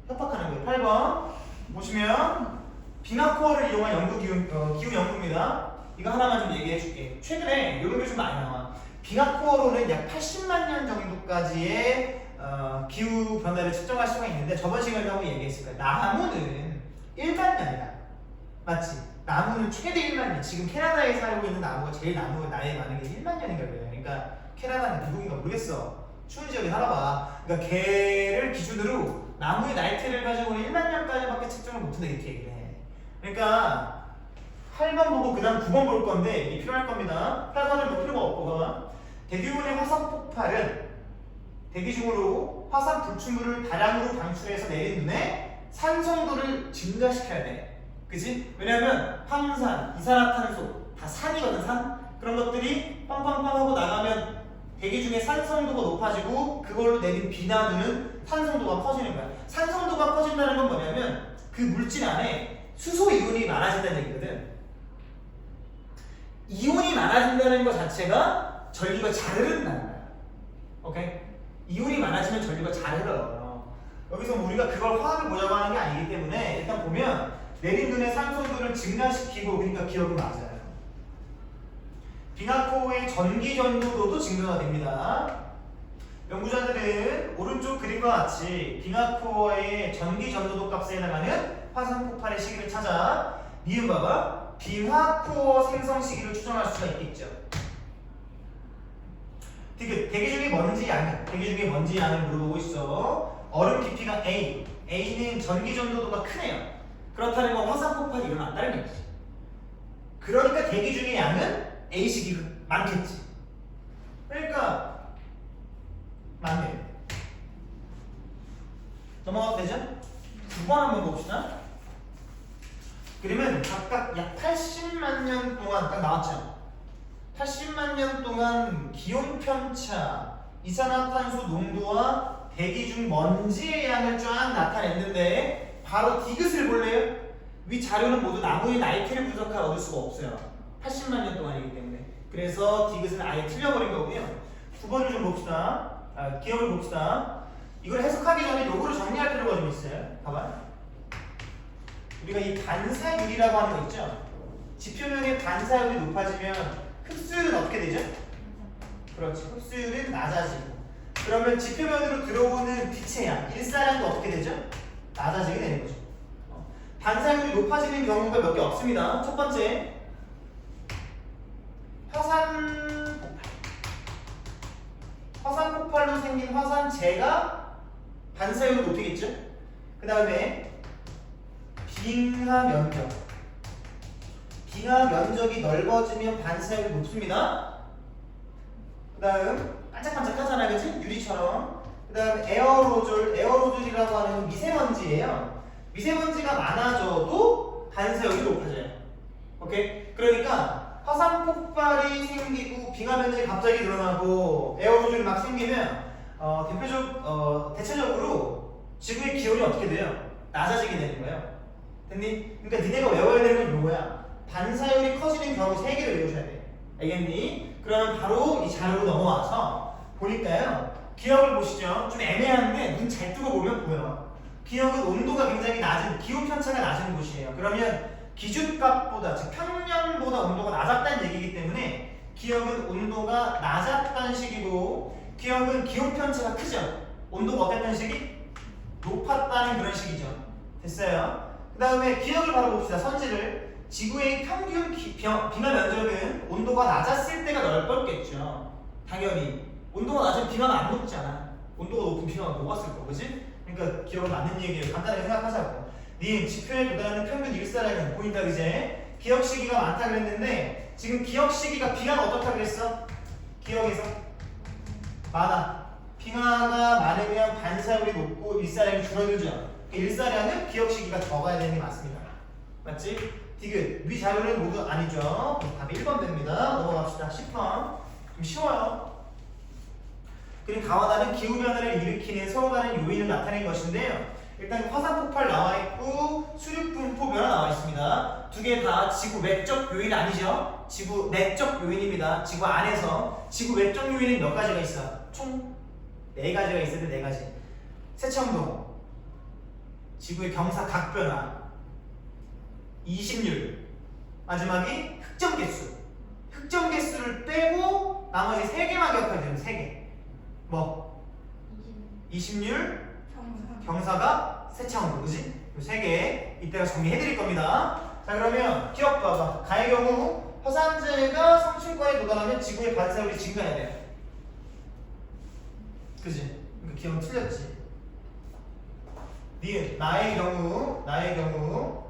협박하는 거예요. 8번 보시면 빙하코어를 이용한 연구 기후 연구입니다. 이거 하나만 좀 얘기해 줄게. 최근에 이런 게 좀 많이 나와. 빙하코어로는 약 80만 년 정도까지의 기후 변화를 측정할 수가 있는데 저번 시간에 한번 얘기했을 거예요. 나무는 1만 년이다. 맞지? 나무는 최대 1만 년. 지금 캐나다에 살고 있는 나무가 제일 나무가 나이 많은 게 1만 년인가 그래요. 그러니까 캐나다는 미국인가 모르겠어. 추운 지역에 살아봐. 그러니까 걔를 기준으로 나무의 나이테를 가지고는 1만 년까지밖에 측정을 못한다 이렇게 얘기를 해. 그러니까 8번 보고 그 다음 9번 볼 건데 이게 필요할 겁니다. 8번은 뭐 필요가 없고 대규모의 화산 폭발은 대기 중으로 화산 불출물을 다량으로 방출해서 내린 눈에 산성도를 증가시켜야 돼. 그치? 왜냐면 황산, 이산화탄소 다 산이거든 산. 그런 것들이 빵빵빵 하고 나가면 대기 중에 산성도가 높아지고 그걸로 내린 비나 눈은 산성도가 커지는 거야. 산성도가 커진다는 건 뭐냐면 그 물질 안에 수소 이온이 많아진다는 얘기거든. 이온이 많아진다는 것 자체가 전류가 잘 흐른다는 거야. 오케이? 이온이 많아지면 전류가 잘 흘러요. 여기서 우리가 그걸 화학을 보자고 하는 게 아니기 때문에 일단 보면 내린 눈의 산성도를 증가시키고 그러니까 기억은 맞아요. 빙하코어의 전기 전도도도 증가가 됩니다. 연구자들은 오른쪽 그림과 같이 빙하코어의 전기 전도도 값에 해당하는 화산 폭발의 시기를 찾아 니은 봐봐 빙하코어 생성 시기를 추정할 수가 있겠죠. 대기 중에 먼지 양을 물어보고 있어. 얼음 깊이가 A, A는 전기 전도도가 크네요. 그렇다는 건 화산 폭발이 일어난다는 얘기지. 그러니까 대기 중의 양은 A식이 많겠지. 그러니까 많네요. 넘어가도 되죠? 9번 한번 봅시다. 그러면 각각 약 80만 년 동안 딱 나왔죠. 80만 년 동안 기온 편차, 이산화탄소 농도와 대기 중 먼지의 양을 쫙 나타냈는데 바로 디귿을 볼래요? 위 자료는 모두 나무의 나이테를 분석하여 얻을 수가 없어요. 80만 년 동안이기 때문에. 그래서 디귿은 아예 틀려버린 거고요. 9번을 좀 봅시다. 기억을 봅시다. 이걸 해석하기 전에 요거를 정리할 필요가 좀 있어요. 봐봐. 우리가 이 반사율이라고 하는 거 있죠? 지표면의 반사율이 높아지면 흡수율은 어떻게 되죠? 그렇지. 흡수율은 낮아지고. 그러면 지표면으로 들어오는 빛의 양, 일사량도 어떻게 되죠? 낮아지게 되는 거죠. 반사율이 높아지는 경우가 몇 개 없습니다. 첫 번째, 화산 폭발. 화산 폭발로 생긴 화산재가 반사율을 높이겠죠? 그 다음에 빙하 면적. 빙하 면적이 넓어지면 반사율이 높습니다. 그 다음 반짝반짝하잖아, 그치? 유리처럼. 그 다음 에어로졸이라고 하는 미세먼지예요. 미세먼지가 많아져도 반사율이 높아져요. 오케이? 그러니까 화산 폭발이 생기고 빙하 면적이 갑자기 늘어나고 에어로졸이 막 생기면 대체적으로 지구의 기온이 어떻게 돼요? 낮아지게 되는 거예요. 됐니? 그러니까 니네가 외워야 되는 건 요거야. 반사율이 커지는 경우 3개를 외우셔야 돼. 알겠니? 그러면 바로 이 자료로 넘어와서 보니까요. 기억을 보시죠. 좀 애매한데 눈 잘 뜨고 보면 보여. 기억은 온도가 굉장히 낮은, 기온 편차가 낮은 곳이에요. 그러면 기준값보다, 즉 평년보다 온도가 낮았다는 얘기이기 때문에 기억은 온도가 낮았던 시기고 기억은 기온 편차가 크죠. 온도가 어땠던 시기? 높았다는 그런 시기죠. 됐어요. 그 다음에 기억을 바로 봅시다. 선지를. 지구의 평균 비나 면적은 온도가 낮았을 때가 넓었겠죠. 당연히 온도가 낮으면 비나가 안 녹잖아. 온도가 높은 비나가 녹았을 거, 그지? 그러니까 기억은 맞는 얘기예요. 간단하게 생각하자고. 님, 지표에 도달하는 평균 일사량은 보인다, 그제? 기억 시기가 많다 그랬는데 지금 기억 시기가 빙하가 어떻다 그랬어? 기억에서 많아. 빙하가 많으면 반사율이 높고 일사량이 줄어들죠. 일사량은 기억 시기가 적어야 되는 게 맞습니다. 맞지? 디귿. 위 자료는 모두 아니죠. 답이 1번 됩니다. 넘어갑시다. 10번. 좀 쉬워요. 그리고 가와다는 기후변화를 일으키는 서로 다른 요인을 나타낸 것인데요. 일단 화산폭발 나와 있고 수륙분포 변화 나와 있습니다. 두 개 다 지구 외적 요인 아니죠? 지구 내적 요인입니다. 지구 안에서. 지구 외적 요인은 몇 가지가 있어? 총 4가지가 있는데 4가지. 세차운동, 지구의 경사 각변화, 이심률, 마지막이 흑점개수. 흑점개수를 빼고 나머지 3개만 기억하면 되는 3개. 뭐? 이심률, 경사가, 세차운동, 그지? 이 3개 이때가 정리해드릴 겁니다. 자, 그러면 기억 봐봐. 가의 경우 화산재가 성층권에 도달하면 지구의 반사율이 증가해야 돼요. 그지? 그러니까 기억은 틀렸지. 니은, 나의 경우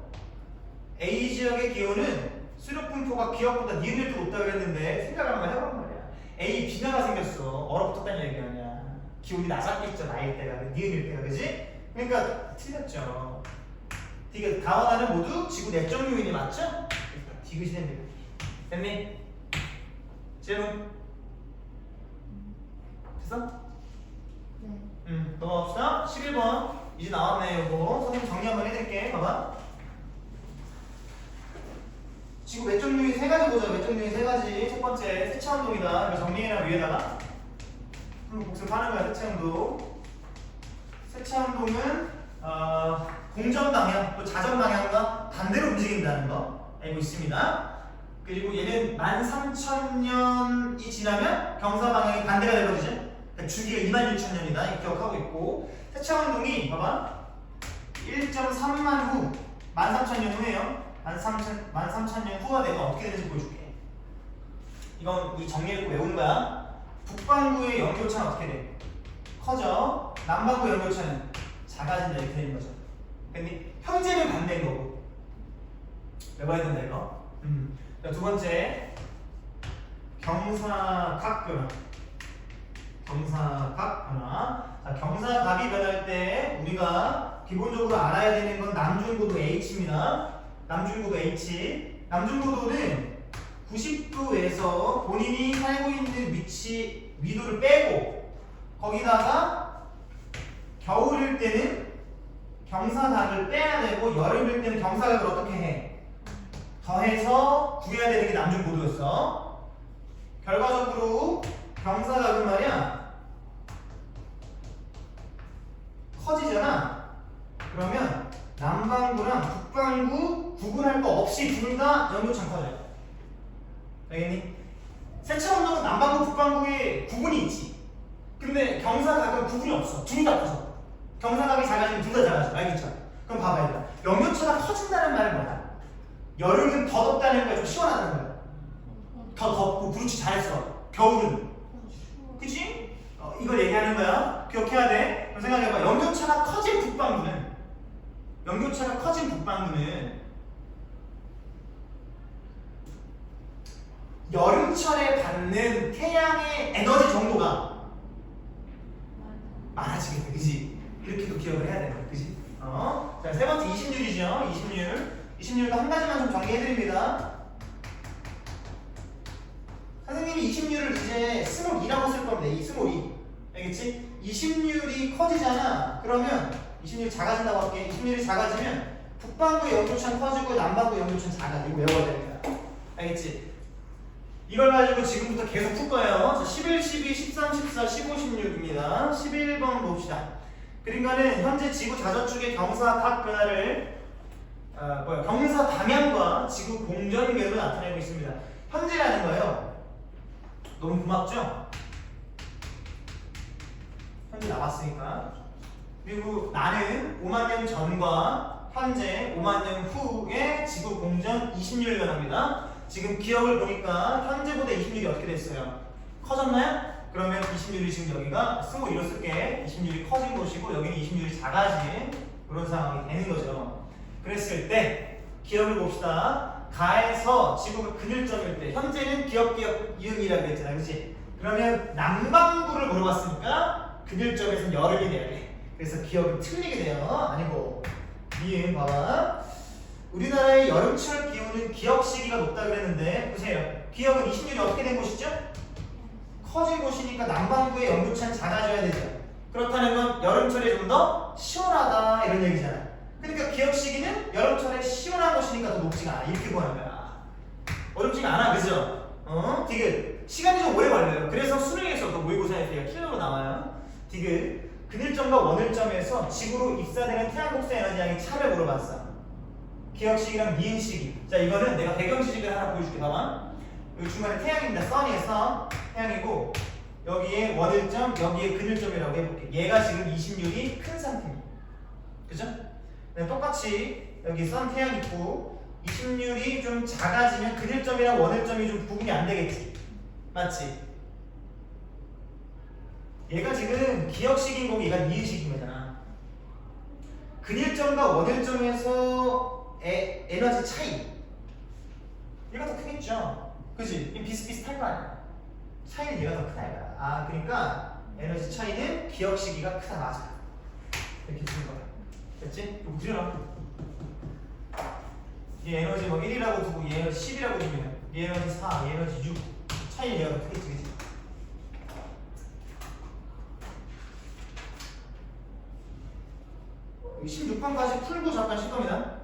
A 지역의 기온은 수륙분포가 기억보다 니은을 더 높다 그랬는데 생각을 한번 해보란 말이야. A 빙하가 생겼어. 얼어붙었다는 얘기 아니야. 기온이 낮았겠죠. 나일 때가, 니은일 때가, 그지? 그러니까 틀렸죠. 디귿, 가와다는 모두 지구 내적 요인이 맞죠? 디귿이 됩니다. 됐니? 질문? 됐어? 네. 넘어갑시다. 11번. 이제 나왔네, 요거. 선생님 정리 한번 해드릴게. 봐봐. 지구 외적 요인 3가지 보자. 외적 요인 3가지. 첫 번째, 세차운동이다. 이거 정리해라, 위에다가. 복습하는 거야, 세차운동. 세차운동은 공전 방향, 또 자전 방향과 반대로 움직인다는 거 알고 있습니다. 그리고 얘는 13,000년이 지나면 경사 방향이 반대가 되거든요. 그러니까 주기가 26,000년이다. 기억하고 있고, 세차운동이 봐봐 1.3만 후 13,000년 후에요. 13,000년 후가 내가 어떻게 되는지 보여줄게. 이건 우리 정리해놓고 외우는 거야. 북반구의 연교차는 어떻게 돼? 커져. 남반구 연교차는 작아진다. 이렇게 되는 거죠. 근데 현재는 반대인 거고. 외워야 된다 이거. 자, 두 번째, 경사각 변화. 경사각 변화. 자, 경사각이 변할 때 우리가 기본적으로 알아야 되는 건 남중고도 H입니다. 남중고도 H. 남중고도는 90도에서 본인이 살고 있는 위치 위도를 빼고 거기다가 겨울일 때는 경사각을 빼야 되고 여름일 때는 경사각을 어떻게 해? 더해서 구해야 되는 게 남중고도였어. 결과적으로 경사각은 말이야 커지잖아. 그러면 남반구랑 북반구 구분할 거 없이 둘 다 연교차는 커져요. 알겠니? 세차운동은 남반구 북반구에 구분이 있지. 근데 경사각은 구분이 없어. 둘 다 커져. 경사각이 작아지면 둘 다 작아져. 알겠죠? 그럼 봐봐 얘들아. 연교차가 커진다는 말은 뭐야? 여름은 더 덥다는 거야? 좀 시원하다는 거야? 더 덥고. 그렇지, 잘했어. 겨울은 그치? 이걸 얘기하는 거야. 기억해야 돼. 그럼 생각해봐. 연교차가 커진 북반구는 여름철에 받는 태양의 에너지 정도가 많아지겠다. 그지? 이렇게도 기억을 해야 되는 거야. 그지? 자, 세 번째 이심률이죠. 이심률도 한 가지만 좀 정리해드립니다. 선생님이 이심률을 이제 스몰 2라고 쓸 겁니다. 이 스몰 2. 알겠지? 이심률이 커지잖아. 그러면 이심률이 작아진다고 할게. 이심률이 작아지면 북반구 연교차는 커지고 남반구 연교차는 작아져. 이거 외워야 됩니다. 알겠지? 이걸 가지고 지금부터 계속 풀 거예요. 자, 11, 12, 13, 14, 15, 16입니다. 11번 봅시다. 그러니까는 현재 지구 자전축의 경사각 변화를 경사 방향과 지구 공전궤로 나타내고 있습니다. 현재라는 거예요. 너무 고맙죠? 현재 나왔으니까. 그리고 나는 5만 년 전과 현재 5만 년 후에 지구 공전 20년 변합니다. 지금 기억을 보니까 현재보다 20률이 어떻게 됐어요? 커졌나요? 그러면 20률이 지금 여기가 승호 이로 쓸게 20률이 커진 곳이고 여기는 20률이 작아진 그런 상황이 되는 거죠. 그랬을 때 기억을 봅시다. 가에서 지구가 근일점일 때 현재는 기억 이응이라고 했잖아, 그렇지? 그러면 남반구를 물어봤으니까 근일점에서는 여름이 돼야 돼. 그래서 기억이 틀리게 돼요. 아니고 미음 봐봐. 우리나라의 여름철 기온은 기억 시기가 높다 그랬는데 보세요. 기억은 20률이 어떻게 된 곳이죠? 커진 곳이니까 남반구의 연료차는 작아져야 되죠. 그렇다는 건 여름철에 좀 더 시원하다 이런 얘기잖아. 그러니까 기억 시기는 여름철에 시원한 곳이니까 더 높지가 않아. 이렇게 보는 거야. 어렵지가 않아, 그죠? 디귿. 시간이 좀 오래 걸려요. 그래서 수능에서 또 모의고사에서 얘가 킬러로 나와요. 디귿. 근일점과 원일점에서 지구로 입사되는 태양 곡선 에너지 양의 차를 물어봤어. 기억 시기랑 니은 시기. 자, 이거는 내가 배경 지식을 하나 보여줄게. 봐봐. 여기 중간에 태양입니다. 선이에요, 선. 태양이고 여기에 원일점, 여기에 근일점이라고 해볼게. 얘가 지금 20률이 큰 상태입니다. 그죠? 네, 똑같이 여기 선 태양 있고 20률이 좀 작아지면 근일점이랑 원일점이 좀 구분이 안 되겠지. 맞지? 얘가 지금 기억식인 거고 얘가 니은식인 거잖아. 근일점과 원일점에서 에너지 차이 얘가 더 크겠죠. 그지? 비슷비슷할 거 아니야. 차이는 얘가 더 크다 이거야. 아, 그러니까 에너지 차이는 기억 시기가 크다. 맞아. 이렇게 쓰는 거야. 됐지? 이거 그려놔. 얘 에너지 뭐 1이라고 두고 얘 에너지 10이라고 두면 얘 에너지 4, 얘 에너지 6 차이는 얘가 더 크겠지, 그치? 16번까지 풀고 잠깐 쉴 겁니다.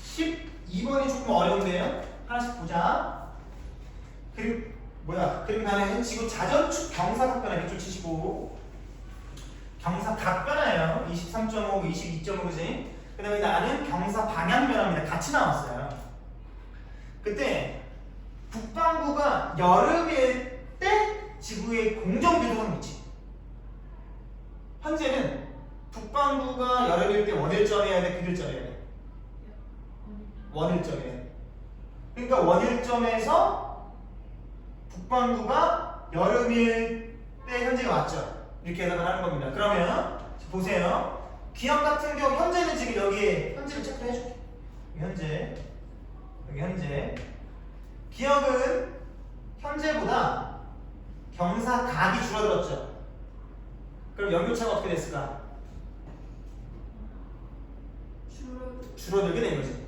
12번이 조금 어려운데요. 하나씩 보자. 그리고 그리고 나는 지구 자전축 경사각변화 이렇게 좀 치시고 경사각변화예요. 23.5, 22.5지. 그 다음에 나는 경사 방향변화입니다. 같이 나왔어요. 그때 북반구가 여름일 때 지구의 공전궤도는 있지. 현재는 북반구가 여름일 때 원일점이어야 돼, 근일점이어야 돼? 원일점이에요. 그러니까 원일점에서 북반구가 여름일 때 현재가 왔죠. 이렇게 해석을 하는 겁니다. 그러면 보세요. 기억 같은 경우 현재는 지금 여기에 현재를 체크해 줄게. 현재 여기 현재 기억은 현재보다 경사각이 줄어들었죠. 그럼 연료차가 어떻게 됐을까? 줄어들게 된 거지.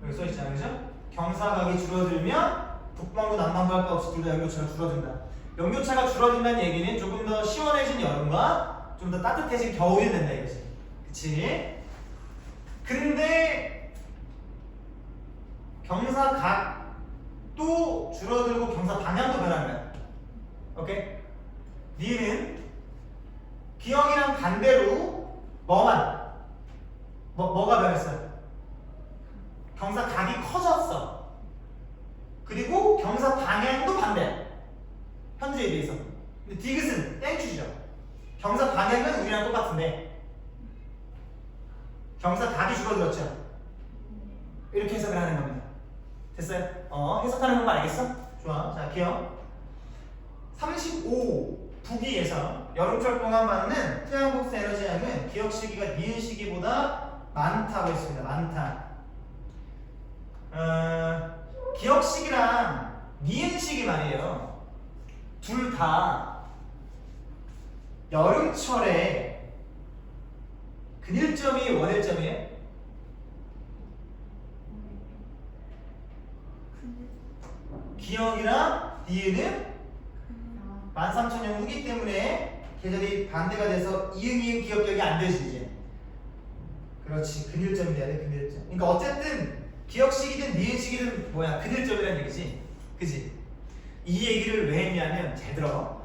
여기 써 있잖아요, 그죠? 경사각이 줄어들면 북반구 남반구 할 거 없이 둘 다 연료차가 줄어든다. 연료차가 줄어든다는 얘기는 조금 더 시원해진 여름과 좀 더 따뜻해진 겨울이 된다 이거지. 그치? 근데 경사각도 줄어들고 경사 방향도 변한 거야. 오케이? 니은 기억이랑 반대로 뭐가 변했어요? 경사각이 커졌어. 그리고 경사 방향도 반대. 현재에 비해서. 근데 디귿은 땡큐죠. 경사 방향은 우리랑 똑같은데 경사각이 줄어들었죠. 이렇게 해석을 하는 겁니다. 됐어요? 해석하는 방법 알겠어? 좋아. 자, 기억. 35 북위에서 여름철 동안 받는 태양곡선 에너지 양은 기억 시기가 니은 시기보다 많다고 했습니다. 많다. 기억 시기랑 니은 시기 말이에요. 둘 다 여름철에 근일점이 원일점이에요? 기억이랑 니은은 13,000년 후기 때문에 계절이 반대가 돼서 이응 기억력이 안 되지 이제. 그렇지. 근일점이 돼야 돼. 근일점. 그러니까 어쨌든 기억 시기든 니은 시기든 근일점이라는 얘기지. 그지? 이 얘기를 왜 했냐면 잘 들어.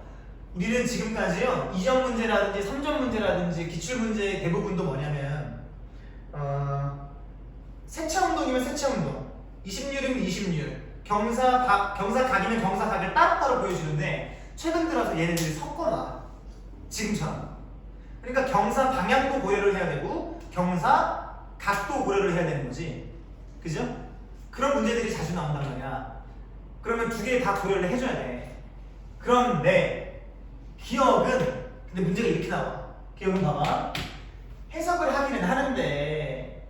우리는 지금까지요 2점 문제라든지 3점 문제라든지 기출문제의 대부분도 뭐냐면 세차운동이면 세차운동 20률이면 20률 경사각이면 경사각을 따로따로 보여주는데 최근 들어서 얘네들이 섞어놔. 지금처럼. 그러니까 경사 방향도 고려를 해야 되고 경사 각도 고려를 해야 되는 거지. 그죠? 그런 문제들이 자주 나온단 말이야. 그러면 두 개 다 고려를 해줘야 돼. 그런데 기억은 근데 문제가 이렇게 나와. 기억은 봐봐. 해석을 하기는 하는데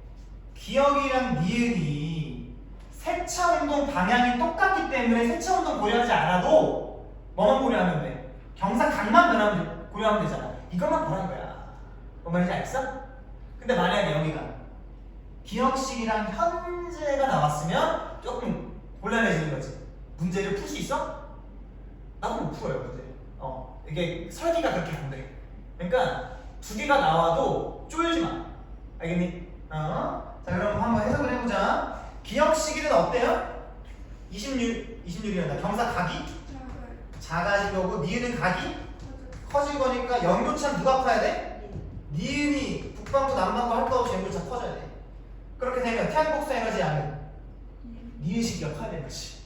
기억이랑 니은이 세차 운동 방향이 똑같기 때문에 세차 운동 고려하지 않아도 뭐만 고려하면 돼? 경사 각만 고려하면 되잖아. 이것만 보라는 거야. 뭔 말인지 알겠어? 근데 만약에 여기가 기억식이랑 현재가 나왔으면 조금 곤란해지는 거지. 문제를 풀 수 있어? 나도 못 풀어요, 문제. 이게 설계가 그렇게 안 돼. 그러니까 두 개가 나와도 쫄지 마. 알겠니? 자, 그럼 한번 해석을 해보자. 기억식이는 어때요? 26이란다. 경사 각이 작아진 거고 니은은 각이 커진 거니까 연교차는 누가 커야 돼? 니은이 북반구 남반구 할 거 없이 연교차 커져야 돼. 그렇게 되면 태양복수 에너지 양은 니은식이가 커야 되는 거지.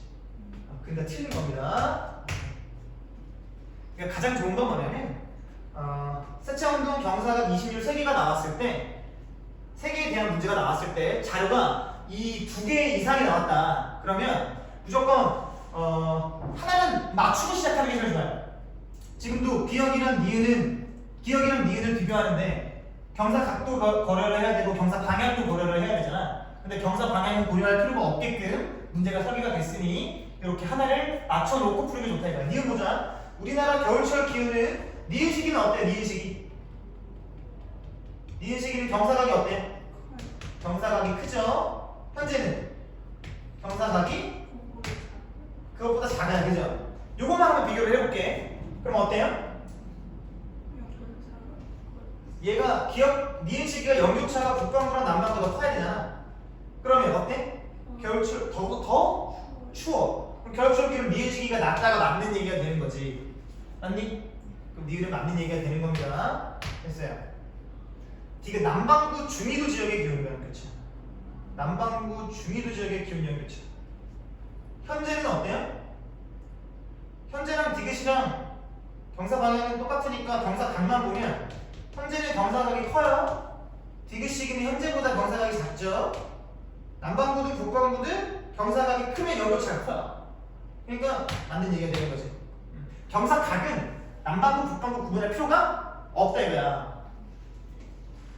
그러니까 틀린 겁니다. 그러니까 가장 좋은 건 뭐냐면 세차운동 경사각 26 3개가 나왔을 때 3개에 대한 문제가 나왔을 때 자료가 이 2개 이상이 나왔다. 그러면 무조건 하나는 맞추고 시작하는 게 제일 좋아요. 지금도 기억이랑 니은을 비교하는데 경사 각도 고려를 해야 되고 경사 방향도 고려를 해야 되잖아. 근데 경사 방향은 고려할 필요가 없게끔 문제가 설계가 됐으니 이렇게 하나를 맞춰놓고 풀는 게 좋다 이거야. 니은 보자. 우리나라 겨울철 기후는 니은식이는 어때? 니은식이는 경사각이 어때? 경사각이 크죠? 현재는 경사각이 그것보다 작아요. 그죠? 요것만 한번 비교를 해볼게. 그럼 어때요? 얘가 니은식이가 연교차가 북반구랑 남반구가 커야 되잖아. 그러면 어때? 겨울철 더 추워. 그럼 겨울철 기후는 니은식이가 낮다가 맞는 얘기가 되는 거지. 맞니? 그럼 니은은 맞는 얘기가 되는 겁니다. 됐어요. 이게 남반구 중위도 지역의 기온 연교차. 남반구 중위도 지역의 기온 연교차. 현재는 어때요? 현재랑 디귿이랑 경사 방향은 똑같으니까 경사 각만 보면 현재는 경사각이 커요. 디귿식이는 현재보다 경사각이 작죠. 남반구든 북반구든 경사각이 크면 연교차가 커요. 그러니까 맞는 얘기가 되는 거지. 경사각은 남반구 북반구 구분할 필요가 없다 이거야.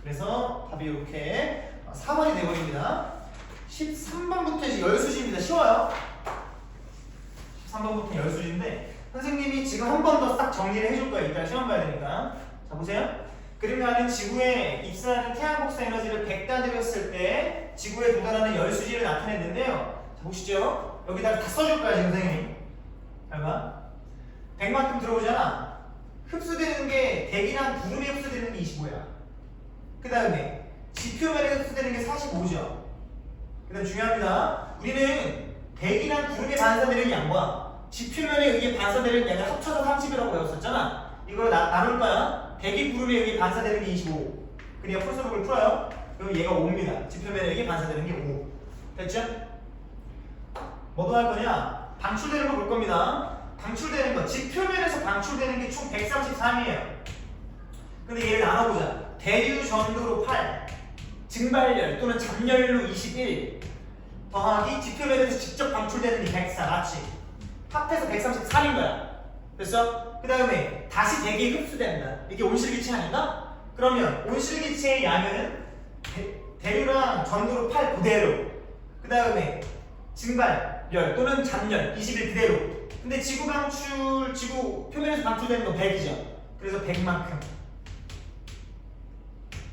그래서 답이 이렇게 4번이 되어버립니다. 13번부터 이제 열수지입니다. 쉬워요. 13번부터 열수지인데 선생님이 지금 한 번 더 싹 정리를 해줄 거예요. 이따 시험 봐야 되니까. 자 보세요. 그러면은 지구에 입사하는 태양복사 에너지를 100단위로 했을 때 지구에 도달하는 열수지를 나타냈는데요. 자 보시죠. 여기다가 다 써줄 거야 지금 선생님이. 잘 봐. 100만큼 들어오잖아. 흡수되는 게 대기랑 구름에 흡수되는 게 25야. 그 다음에 지표면에 흡수되는 게 45죠. 그 다음 중요합니다. 우리는 대기랑 구름에 반사되는 양과 지표면에 의해 반사되는 양을 합쳐서 30이라고 배웠었잖아. 이걸 나눌 거야. 대기 구름에 의해 반사되는 게 25. 그러니까 풀수록을 풀어요. 그럼 얘가 5입니다. 지표면에 의해 반사되는 게 5. 됐죠? 뭐도 할 거냐? 방출되는 거 볼 겁니다. 방출되는 거, 지표면에서 방출되는 게 총 133이에요. 근데 얘를 나눠보자. 대류 전도로 8, 증발열 또는 잔열로 21, 더하기 지표면에서 직접 방출되는 게 104, 맞지? 합해서 133인 거야. 됐어? 그 다음에 다시 대기에 흡수된다. 이게 온실기체 아닌가? 그러면 온실기체의 양은 대류랑 전도로 8 그대로. 그 다음에 증발열 또는 잔열 21 그대로. 근데 지구 표면에서 방출되는 건 100이죠. 그래서 100만큼.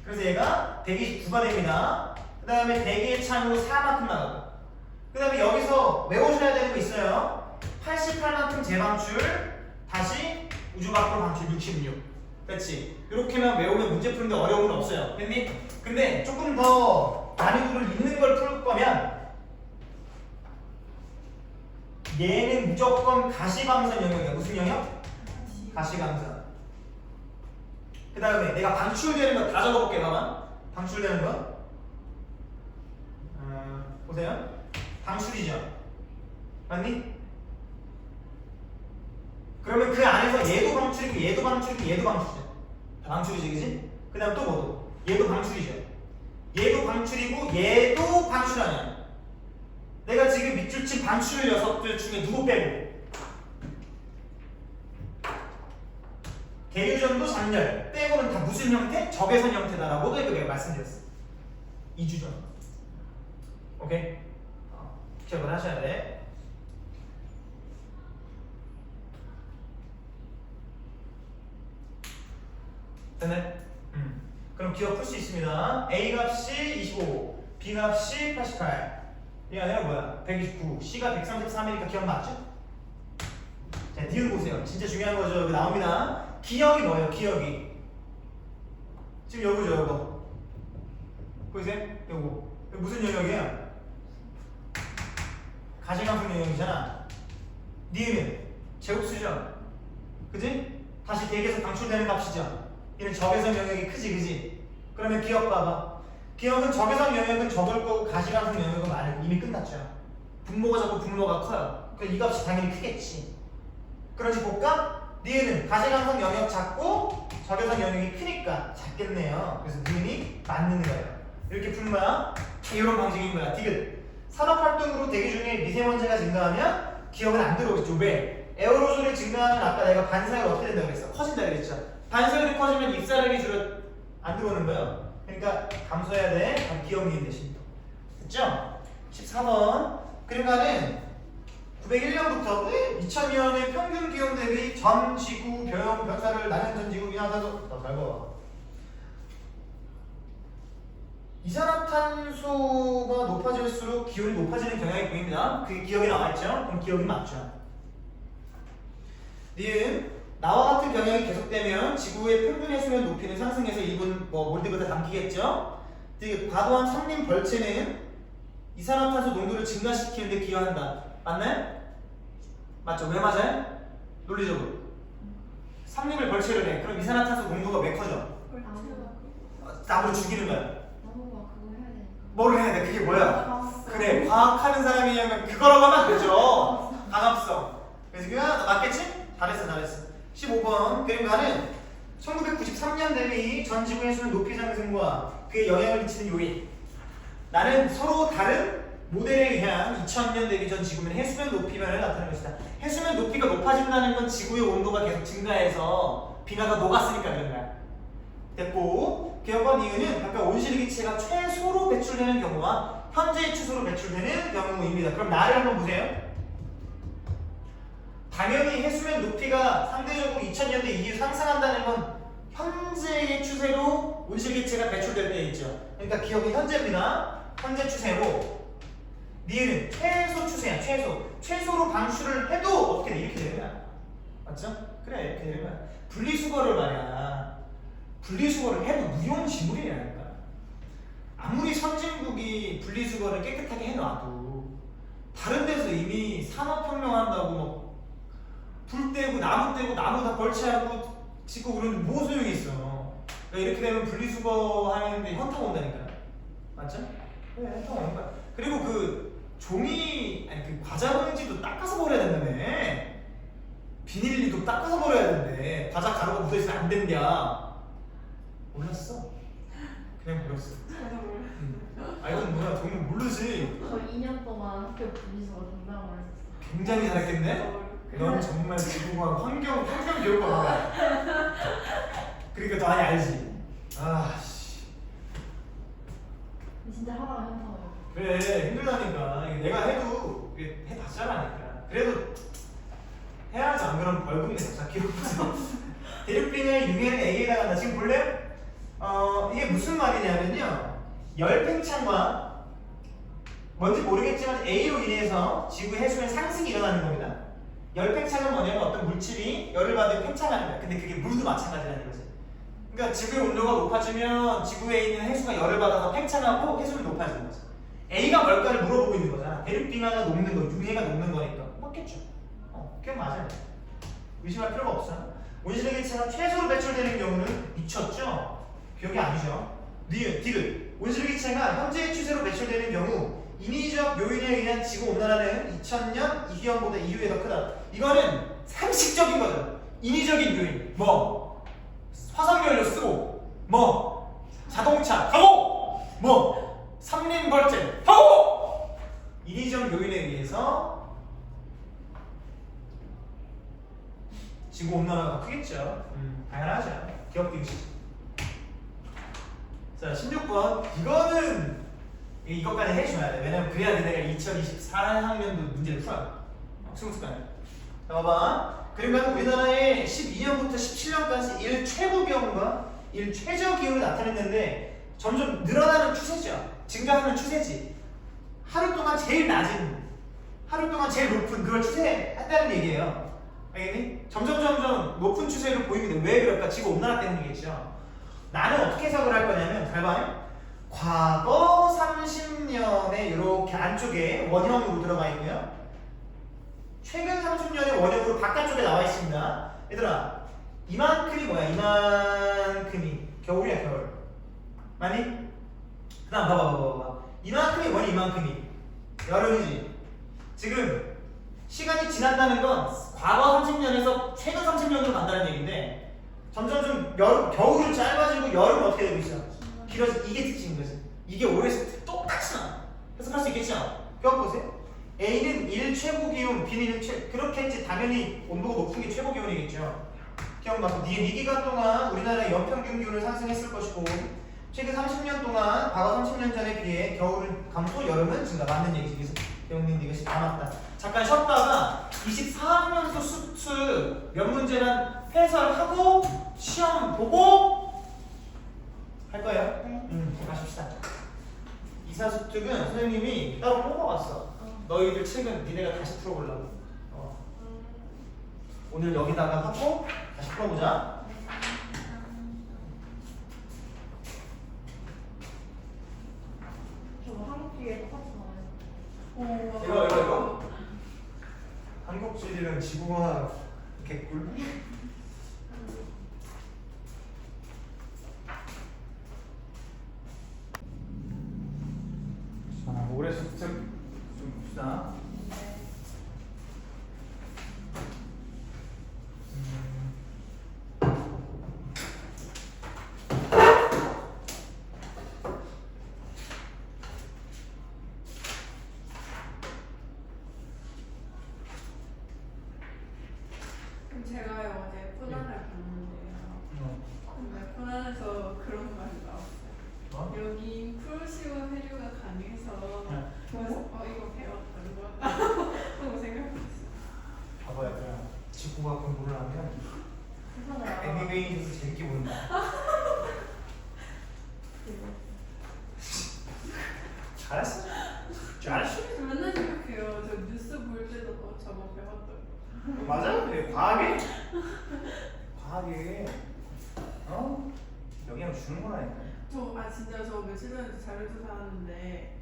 그래서 얘가 129가 됩니다. 그 다음에 대기의 창으로 4만큼 나가고. 그 다음에 여기서 외워줘야 되는 거 있어요. 88만큼 재방출, 다시 우주 밖으로 방출 66. 그렇지? 이렇게만 외우면 문제 푸는데 어려움은 없어요. 됐니? 근데 조금 더 난이도를 있는 걸 풀 거면 얘는 무조건 가시광선 영역이야. 무슨 영역? 가시광선. 그 다음에 내가 방출되는 거 다 적어볼게. 봐봐. 방출되는 거 보세요. 방출이죠. 맞니? 그러면 그 안에서 얘도 방출이고 얘도 방출이고 얘도 방출이죠. 다 방출이지, 그지? 그 다음 또 뭐도? 얘도 방출이죠. 얘도 방출이고 얘도 방출 아니야. 내가 지금 밑줄 친 방출 녀석들 중에 누구 빼고? 대유전도 장렬 빼고는 다 무슨 형태? 적외선 형태다라고도 내가 말씀드렸어. 이주전. 오케이? 기억을 하셔야 돼. 됐네? 그럼 기억 풀 수 있습니다. A 값이 25, B 값이 88. 이 아니라 뭐야? 129, C가 133이니까 기억 맞죠? 자, 니은 보세요. 진짜 중요한 거죠. 여기 나옵니다. 기억이 뭐예요? 기억이. 지금 요거죠, 요거. 보이세요? 요거. 이거 무슨 영역이야? 가시광선 영역이잖아. 니은은 제곱수죠. 그지? 다시 대개에서 방출되는 값이죠. 얘는 적외선 영역이 크지, 그지? 그러면 기억 봐봐. 기억은 적외선 영역은 적을 거고 가시광선 영역은 많을 이미 끝났죠. 분모가 적고 분모가 커요. 그럼 이 값이 당연히 크겠지. 그런지 볼까? 니은은 가시광선 영역 작고 적외선 영역이 크니까 작겠네요. 그래서 니은이 맞는 거예요. 이렇게 푸는 거야. 이런 방식인 거야. 디귿. 산업활동으로 대기 중에 미세먼지가 증가하면 기억은 안 들어오겠죠. 왜? 에어로졸이 증가하면 아까 내가 반사율이 어떻게 된다고 그랬어? 커진다 그랬죠. 반사율이 커지면 입사량이 안 들어오는 거예요. 그러니까 감소해야 돼. 기억 니은 대신. 됐죠? 14번. 그러니까는 901년부터 2000년의 평균 기온 대비 전 지구 병 벽사를 나는 전 지구 이산화탄소 잘 봐. 이산화탄소가 높아질수록 기온이 높아지는 경향이 보입니다. 그게 기억에 나와있죠? 그럼 기억이 맞죠. 니은 나와 같은 경향이 계속되면 지구의 평균 해수면 높이는 상승해서 이분 몰디브다 담기겠죠? 과도한 산림 벌채는 이산화탄소 농도를 증가시키는데 기여한다. 맞나요? 맞죠? 왜 맞아요? 논리적으로 산림을 벌채를 해. 그럼 이산화탄소 농도가 왜 커져? 나무를 죽이는 거야. 나무가 그거 해야 되니까. 뭐를 해야 돼? 그게 뭐야? 과학성. 그래, 과학하는 사람이면 그거라고 하면 안 되죠. 강압성. 그래서 그냥 맞겠지? 잘했어. 15번 그림과는 1993년 대비 전 지구 해수면 높이 상승과 그에 영향을 미치는 요인. 나는 서로 다른 모델에 의한 2000년 대비 전 지구면 해수면 높이 변화를 나타내는 것이다. 해수면 높이가 높아진다는 건 지구의 온도가 계속 증가해서 빙하가 녹았으니까 그런 거야. 됐고, 기억과 이유는 각각 온실기체가 최소로 배출되는 경우와 현재의 추세로 배출되는 경우입니다. 그럼 나를 한번 보세요. 당연히 해수면 높이가 상대적으로 2000년대 이후 상승한다는 건 현재의 추세로 온실기체가 배출될 때 있죠. 그러니까 기억이 현재입니다. 현재 추세로. 니은 최소 추세야. 최소로 방출을 해도 어떻게 돼? 이렇게 되는 거야. 맞죠? 그래, 이렇게 되는 거야. 분리수거를 말이야. 분리수거를 해도 무용지물이라니까. 아무리 선진국이 분리수거를 깨끗하게 해놔도 다른 데서 이미 산업혁명한다고 막 불 떼고 나무 떼고 나무 다 벌채하고 짓고 그러는데 뭐 소용이 있어. 그러니까 이렇게 되면 분리수거 하는데 현타가 온다니까. 맞죠? 네, 현타가 오는 거야. 그리고 그 종이 아니 그 과자 봉지도 닦아서 버려야 된다며. 비닐리도 닦아서 버려야 된대. 과자 가루가 묻어있으면 안 된대야. 몰랐어? 그냥 버렸어. 아 이건 뭐야 정말 모르지. 저 2년 동안 학교 분리수거 담당을 했었어. 굉장히 잘했겠네? 넌 정말 지구과학 환경 교육을 알아. 그러니까 너 아니 알지? 아씨. 진짜 하다가 현타가 와요. 그래 힘들다니까. 이게 내가 해도 해봤잖아니까. 그래도 해야지 안 그러면 벌금 내서 자 기록해서. 대륙빙의 유해는 A에다가 나 지금 볼래요? 이게 무슨 말이냐면요. 열팽창과 뭔지 모르겠지만 A로 인해서 지구 해수면 상승이 일어나는 겁니다. 열팽창은 뭐냐면 어떤 물질이 열을 받으면 팽창하는 거야. 근데 그게 물도 마찬가지라는 거지. 그러니까 지구의 온도가 높아지면 지구에 있는 해수가 열을 받아서 팽창하고 해수면 높아지는 거지. A가 뭘까를 물어보고 있는 거잖아. 대륙빙하가 녹는 거, 유해가 녹는 거니까 맞겠죠. 그게 맞아요. 의심할 필요가 없어. 온실기체가 최소로 배출되는 경우는 미쳤죠? 기억이 아니죠? 니은, 디귿. 온실기체가 현재의 추세로 배출되는 경우 인위적 인위적 요인에 의한 지구 온난화는 2000년 이후보다 이후에 더 크다. 이거는 상식적인 거죠. 인위적인 요인. 뭐 화석연료 쓰고, 뭐 자동차 하고, 뭐 삼림벌채 하고, 인위적 요인에 의해서 지구 온난화가 더 크겠죠. 당연하죠. 기억 등식. 자, 16번. 이거는 이것까지 해줘야 돼. 왜냐면 그래야 너네가 2024학년도 문제를 풀어요. 승수까지. 자, 봐봐. 그러면 우리나라의 12년부터 17년까지 일 최고 기온과 일 최저 기온이 나타냈는데 점점 늘어나는 추세죠. 증가하는 추세지. 하루 동안 제일 낮은, 하루 동안 제일 높은 그걸 추세한다는 얘기예요. 알겠니? 점점 높은 추세로 보이게 돼. 왜 그럴까? 지구 온난화 때문이겠죠. 나는 어떻게 해석을 할 거냐면 잘 봐요. 과거 30년에 이렇게 안쪽에 원형으로 들어가 있고요. 최근 30년의 원형으로 바깥쪽에 나와 있습니다. 얘들아, 이만큼이 뭐야? 이만큼이 겨울이야, 겨울. 맞니? 그 다음 봐봐. 이만큼이 뭐니? 이만큼이 여름이지. 지금 시간이 지난다는 건 과거 30년에서 최근 30년으로 간다는 얘기인데 점점 좀 겨울은 짧아지고 여름은 어떻게 되고 있어? 길어지. 이게 특징인 거지. 이게 올해 똑같이 나와. 해석할 수 있겠죠? 껴보세요. A는 1 최고 기온, B는 1 그렇게 했지. 당연히 온도가 높은 게 최고 기온이겠죠. 기억나고 이 기간 동안 우리나라의 연평균 기온을 상승했을 것이고 최근 30년 동안 과거 30년 전에 비해 겨울은 감소, 여름은 증가. 맞는 얘기지. 그래서 배우님 이것이 다 맞다. 잠깐 쉬었다가 24학년도 수트 몇 문제만 해설하고 시험 보고 할 거예요. 가십시다. 이사수특은 선생님이 따로 뽑아왔어. 너희들 책은 니네가 다시 풀어보려고. 오늘 여기다가 하고 다시 풀어보자. 저 한국기에 똑같이 나와요. 이거 한국지리랑 지구과학 개꿀. 자, 올해 수특 좀 봅시다. 제가요 어제 코난을 봤는데요. 근데 코난에서 그런 말이 나왔어요. 여기 프로시오 해류가 강해서 그래서 이거 배웠던 거 하고 생각했어요. 봐봐요. 그냥 지구과학 공부를 하면 세상에 애니메이션에서 재밌게 본다. 잘했어. 잘했어. 맨날 생각해요. 저 뉴스 볼 때도 저거 배웠던 거. 맞아? 네, 과학에 영향을 주는 거라니까. 진짜 저 며칠 전에 자료조사하는데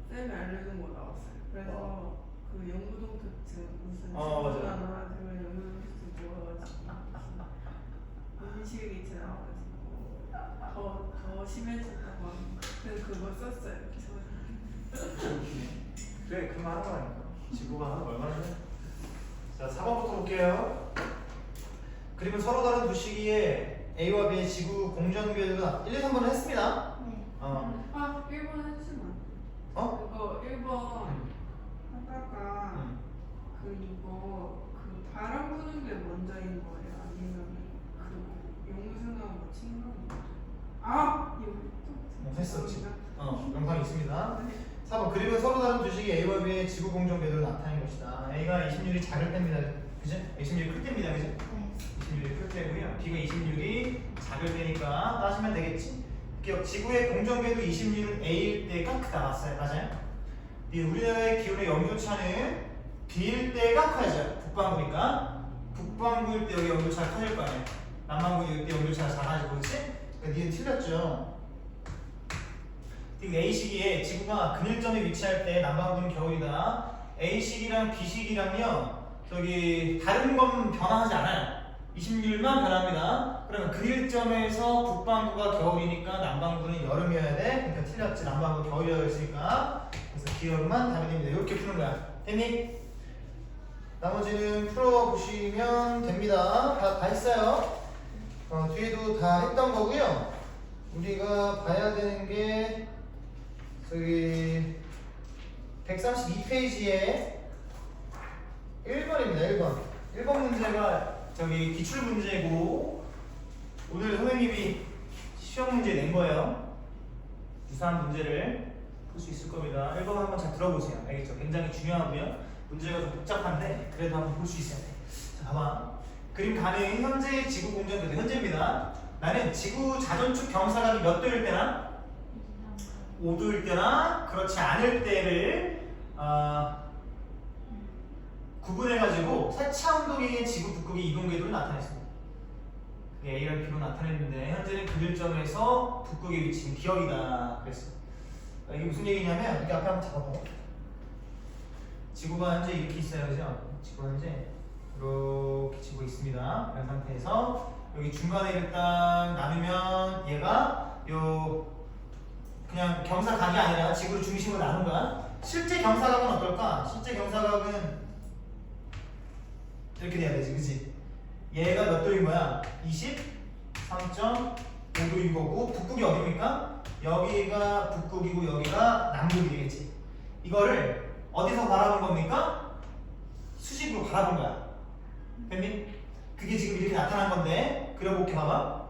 쌤이 알려준 거 나왔어요. 그래서 그 영구동 특징 무슨 맞아. 하나 되면 영구동 특징 모아가지고 인식이 나와가지고 더 심해졌다고 합니다. 그래서 그거 썼어요. 그래, 그만 하는 거라니까. 지구가 하는 거 얼마나 해? 자, 4번부터 볼게요. 그림은 서로 다른 두 시기에 A와 B의 지구 공전 궤도가 1, 2, 3번을 했습니다. 네. 1번 해주시면 이거 1번 하다가 이거 바람 부는 게 먼저인 거예요? 아니면 용수나무 친 거? 이거 했었지. 영상이 있습니다. 4번 그림은 서로 다른 두 시기 A와 B의 지구 공전 궤도를 나타낸 것이다. A가 26이 작을 때입니다. 그죠? 26이 클 때입니다. 그죠? 26이 클 때고요. B가 26이 작을 때니까 따지면 되겠지. 지구의 공전 궤도 26은 A일 때가 크다. 맞아요? 우리나라의 기온의 연교차는 B일 때가 커야죠. 북반구니까. 북반구일 때 여기 연교차가 커질 거 아니에요. 남반구일 때 연교차가 작아지고, 그렇지? 그러니까 니는 틀렸죠. A 시기에 지구가 근일점에 위치할 때 남반구는 겨울이다. A 시기랑 B 시기랑요, 저기 다른 건 변화하지 않아요. 26일만 변합니다. 그러면 그일점에서 북반구가 겨울이니까 남반구는 여름이어야 돼. 그러니까 틀렸지. 남반구 겨울이라고 했으니까. 그래서 기억만 답이 됩니다. 이렇게 푸는 거야. 됐니? 나머지는 풀어보시면 됩니다. 다 했어요. 뒤에도 다 했던 거고요. 우리가 봐야 되는 게 저기 132페이지에 1번입니다. 1번. 1번 문제가 저기 기출 문제고 오늘 선생님이 시험 문제 낸 거예요. 유사한 문제를 풀 수 있을 겁니다. 1번 한번 잘 들어보세요. 알겠죠? 굉장히 중요하고요. 문제가 좀 복잡한데 그래도 한번 볼 수 있어야 돼. 자, 봐봐. 그림 가는 현재 지구 공전도 현재입니다. 나는 지구 자전축 경사각이 몇 도일 때나 5도일 때나 그렇지 않을 때를 구분해가지고 세차 운동의 지구 북극의 이동 궤도를 나타냈습니다. A랑 B로 나타냈는데 현재는 그일점에서 북극에 위치한 기억이다 그랬어. 이게 무슨 얘기냐면 이게 앞에 한번 잡아봐. 지구가 현재 이렇게 있어요, 그죠? 지구가 현재 이렇게 지고 있습니다. 이런 상태에서 여기 중간에 일단 나누면 얘가 요 그냥 경사각이 아니라 지구를 중심으로 나눈 거야. 실제 경사각은 어떨까? 실제 경사각은 이렇게 돼야 되지, 그치? 얘가 몇 도인 거야? 23.5도인 거고 북극이 어디입니까? 여기가 북극이고 여기가 남극이 되겠지. 이거를 어디서 바라본 겁니까? 수직으로 바라본 거야. 됐니? 그게 지금 이렇게 나타난 건데 그려볼게 봐봐.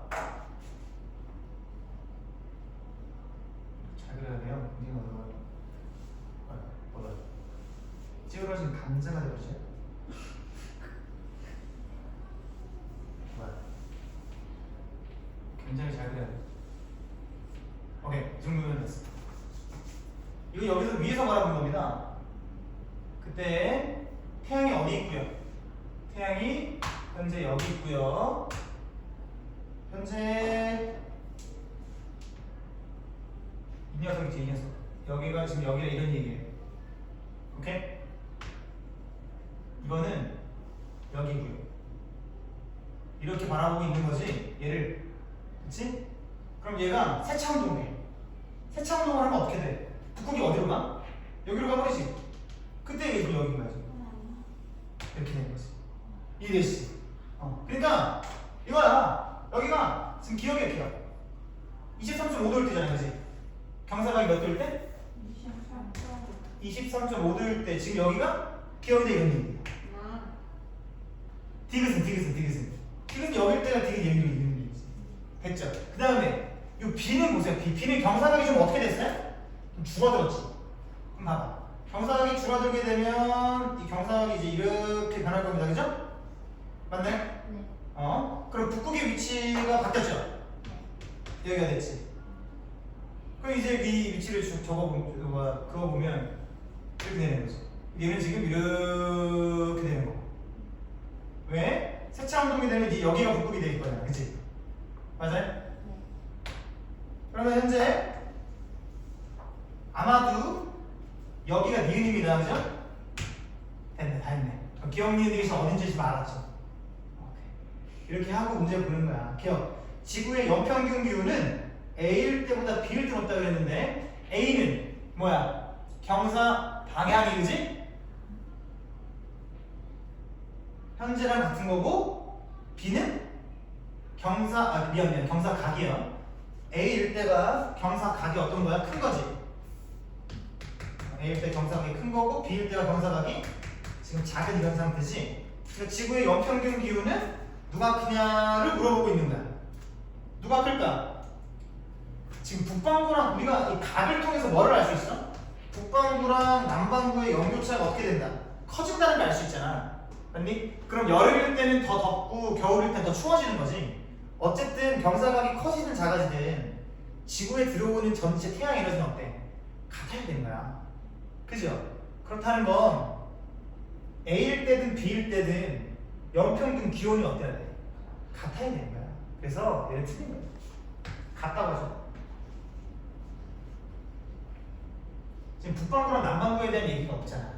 잘 그려야 돼요. 굉장히 어려워요. 뭐라? 찌그러진 강자가 되버리죠. 굉장히 잘 그려야 돼. 오케이, 이 정도면 됐어. 이거 여기서 위에서 바라본 겁니다. 그때 태양이 어디 있고요? 태양이 현재 여기 있고요. 현재 이 녀석이지, 이 녀석. 여기가 지금 여기가 이런 얘기예요. 오케이? 이거는 여기고요. 이렇게 바라보고 있는 거지. 얘를, 그렇지? 그럼 얘가 세차운동이에요. 세차운동을 하면 어떻게 돼? 북극이 어디로 가? 여기로 가버리지. 그때 여기 여기인 거야. 이렇게 되는 거지. 이해되시지? 그러니까 이거야. 여기가 지금 기억이 이렇게요. 23.5도일 때잖아요, 그지? 경사각이 몇 도일 때? 23.5도일 때 지금 여기가 기억이 돼 이런 얘기예요. 디귿은 디귿은 여기일 때가 디귿 여기로 있는 얘기지. 됐죠? 그 다음에 이 B는 보세요. B는 경사각이 좀 어떻게 됐어요? 좀 줄어들었지. 그럼 봐봐. 경사각이 줄어들게 되면 이 경사각이 이제 이렇게 변할 겁니다. 그죠? 맞나요? 네. 그럼 북극의 위치가 바뀌었죠? 여기가 됐지. 그럼 이제 이 위치를 그거 보면 이렇게 되는 거죠. 얘는 지금 이렇게 되는 거. 왜? 세차 운동이 되면 이 여기가 북극이 될 거야. 그치? 맞아요? 네. 그러면 현재 아마도 여기가 니은입니다. 그죠? 됐네, 다 했네. 기억 니은이 어딘지 지금 알았죠? 오케이. 이렇게 하고 문제 보는 거야. 기억. 지구의 연평균 기후는 A일 때보다 B일 때 높다고 그랬는데 A는 뭐야? 경사 방향이 그지? 현재랑 같은 거고 B는 경사각이요. A일 때가 경사각이 어떤 거야? 큰 거지. A일 때 경사각이 큰 거고 B일 때가 경사각이 지금 작은 이런 상태지. 그래서 지구의 연평균 기후는 누가 크냐를 물어보고 있는 거야. 누가 클까? 지금 북반구랑 우리가 이 각을 통해서 뭐를 알 수 있어? 북반구랑 남반구의 연교차가 어떻게 된다? 커진다는 걸 알 수 있잖아. 맞니? 그럼 여름일 때는 더 덥고 겨울일 때는 더 추워지는 거지. 어쨌든 경사각이 커지든 작아지든 지구에 들어오는 전체 태양 에너지는 어때? 같아야 되는 거야. 그죠? 그렇다는 건 A일 때든 B일 때든 연평균 기온이 어때야 돼? 같아야 되는 거야. 그래서 얘를 틀린 거야. 같다고 하죠. 지금 북반구랑 남반구에 대한 얘기가 없잖아.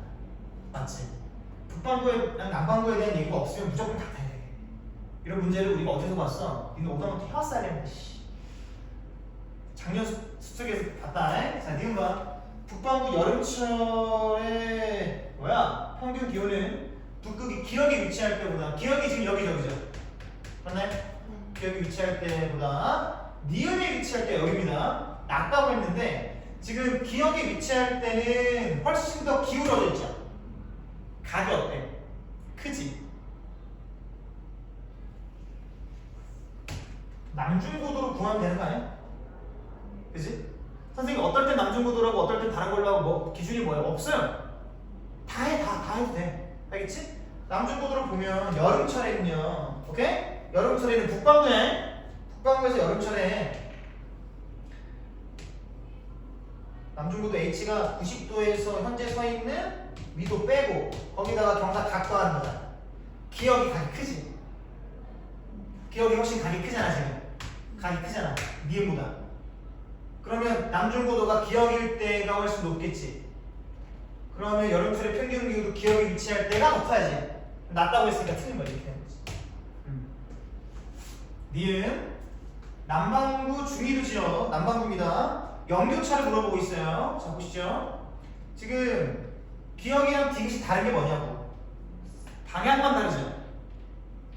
맞지? 북반구랑 남반구에 대한 얘기가 없으면 무조건 같아야 돼. 이런 문제를 우리가 어디서 봤어? 니는 오답부터 해왔어야 되는데 씨. 작년 수특에서 봤다. 자, 니은 봐. 북반구 여름철에 뭐야? 평균 기온은 북극이 기역에 위치할 때보다 기역이 지금 여기저기죠. 맞나요? 기역에 위치할 때보다 니은에 위치할 때 여기입니다. 낮다고 했는데 지금 기역에 위치할 때는 훨씬 더 기울어져 있죠. 각이 어때? 크지? 남중고도로 구하면 되는 거 아니야? 그지? 선생님 어떨 땐 남중고도라고 어떨 땐 다른 걸로 하고 뭐 기준이 뭐예요? 없어요. 다 해도 돼. 알겠지? 남중고도로 보면 여름철에는요. 오케이? 여름철에는 북반구에서 여름철에 남중고도 H가 90도에서 현재 서 있는 위도 빼고 거기다가 경사 각 더하는 거잖아. 기역이 각이 크지? 기역이 훨씬 각이 크잖아 지금. 각이 크잖아. 니은보다. 그러면 남중고도가 기역일 때가 훨씬 높겠지. 그러면 여름철에 평균 기온도 기역에 위치할 때가 높아야지. 낮다고 했으니까 틀린 거지. 이렇게 되는 거지. 니은 남반구 중위도시요. 남반구입니다. 연교차를 물어보고 있어요. 자 보시죠. 지금 기역이랑 디귿이 다른 게 뭐냐고. 방향만 다르죠.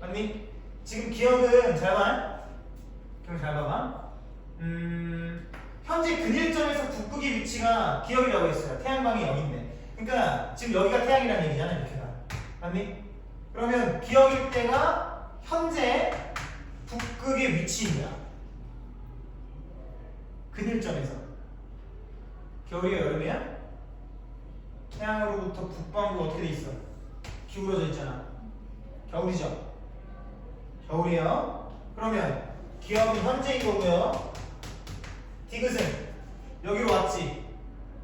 맞니? 지금 기역은 잘 봐. 기억 잘 봐봐. 현재 근일점에서 북극의 위치가 기역이라고 했어요. 태양광이 여기인데. 그러니까 지금 여기가 태양이라는 얘기잖아. 이렇게가. 맞니? 그러면 기역일 때가 현재 북극의 위치입니다. 근일점에서. 겨울이야 여름이야? 태양으로부터 북반구가 어떻게 돼 있어? 기울어져 있잖아. 겨울이죠? 겨울이에요. 그러면 기역은 현재인 거고요. 디귿은 여기로 왔지.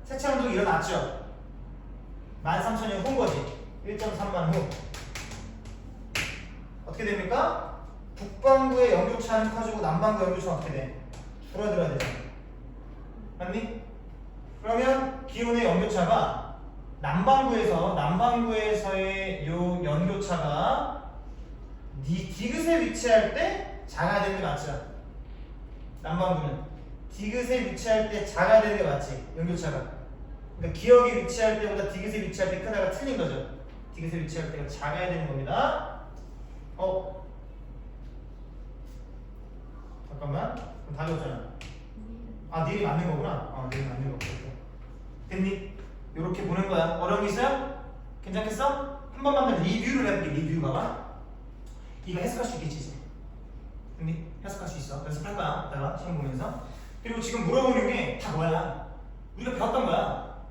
세차운동이 일어났죠. 13,000년 후인 거지. 1.3만 후. 어떻게 됩니까? 북반구의 연교차는 커지고 남반구 연교차가 어떻게 돼? 줄어들어야 되잖아. 맞니? 그러면 기온의 연교차가 남반구에서의 요 연교차가 디귿에 위치할 때 작아야 되는 게 맞죠? 남반구는 디귿에 위치할 때 작아야 되는 게 맞지? 연교차가. 그러니까 기역에 위치할 때보다 디귿에 위치할 때 크다가 틀린 거죠. 디귿에 위치할 때가 작아야 되는 겁니다. 잠깐만. 그럼 답이 없잖아. 아, 니은이 맞는 거구나. 니은이 맞는 거고. 됐니? 요렇게 보는 거야. 어려운 게 있어요? 괜찮겠어? 한 번만 더 리뷰를 해볼게. 리뷰 봐봐. 이거 해석할 수 있겠지 이제. 됐니? 해석할 수 있어. 연습할 거야. 내가 시험 보면서. 그리고 지금 물어보는 게 다 뭐야? 우리가 배웠던 거야.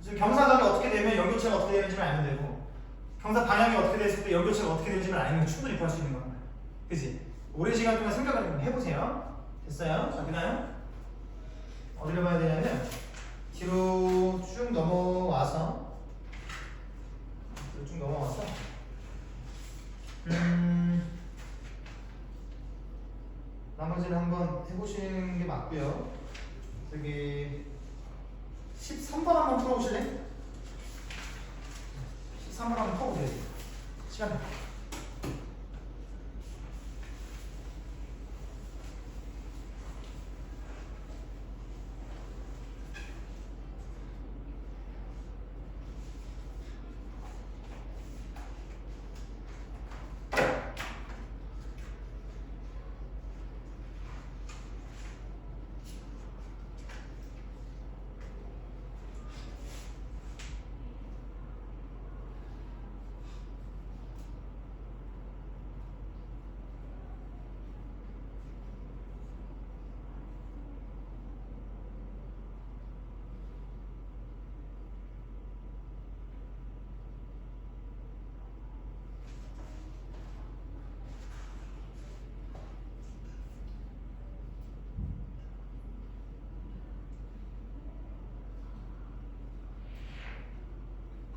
지금 경사각이 어떻게 되면 연교차가 어떻게 되는지를 알면 되고, 경사 방향이 어떻게 됐을 때 연교차가 어떻게 되는지를 알면 충분히 구할 수 있는 거야. 그치? 오랜 시간 동안 생각을 좀 해보세요. 됐어요? 자, 그다음 어디를 봐야 되냐면 뒤로 쭉 넘어와서 나머지는 한번 해보시는 게 맞고요. 저기 13번 한번 풀어보실래? 13번 한번 풀어보세요. 시간 돼.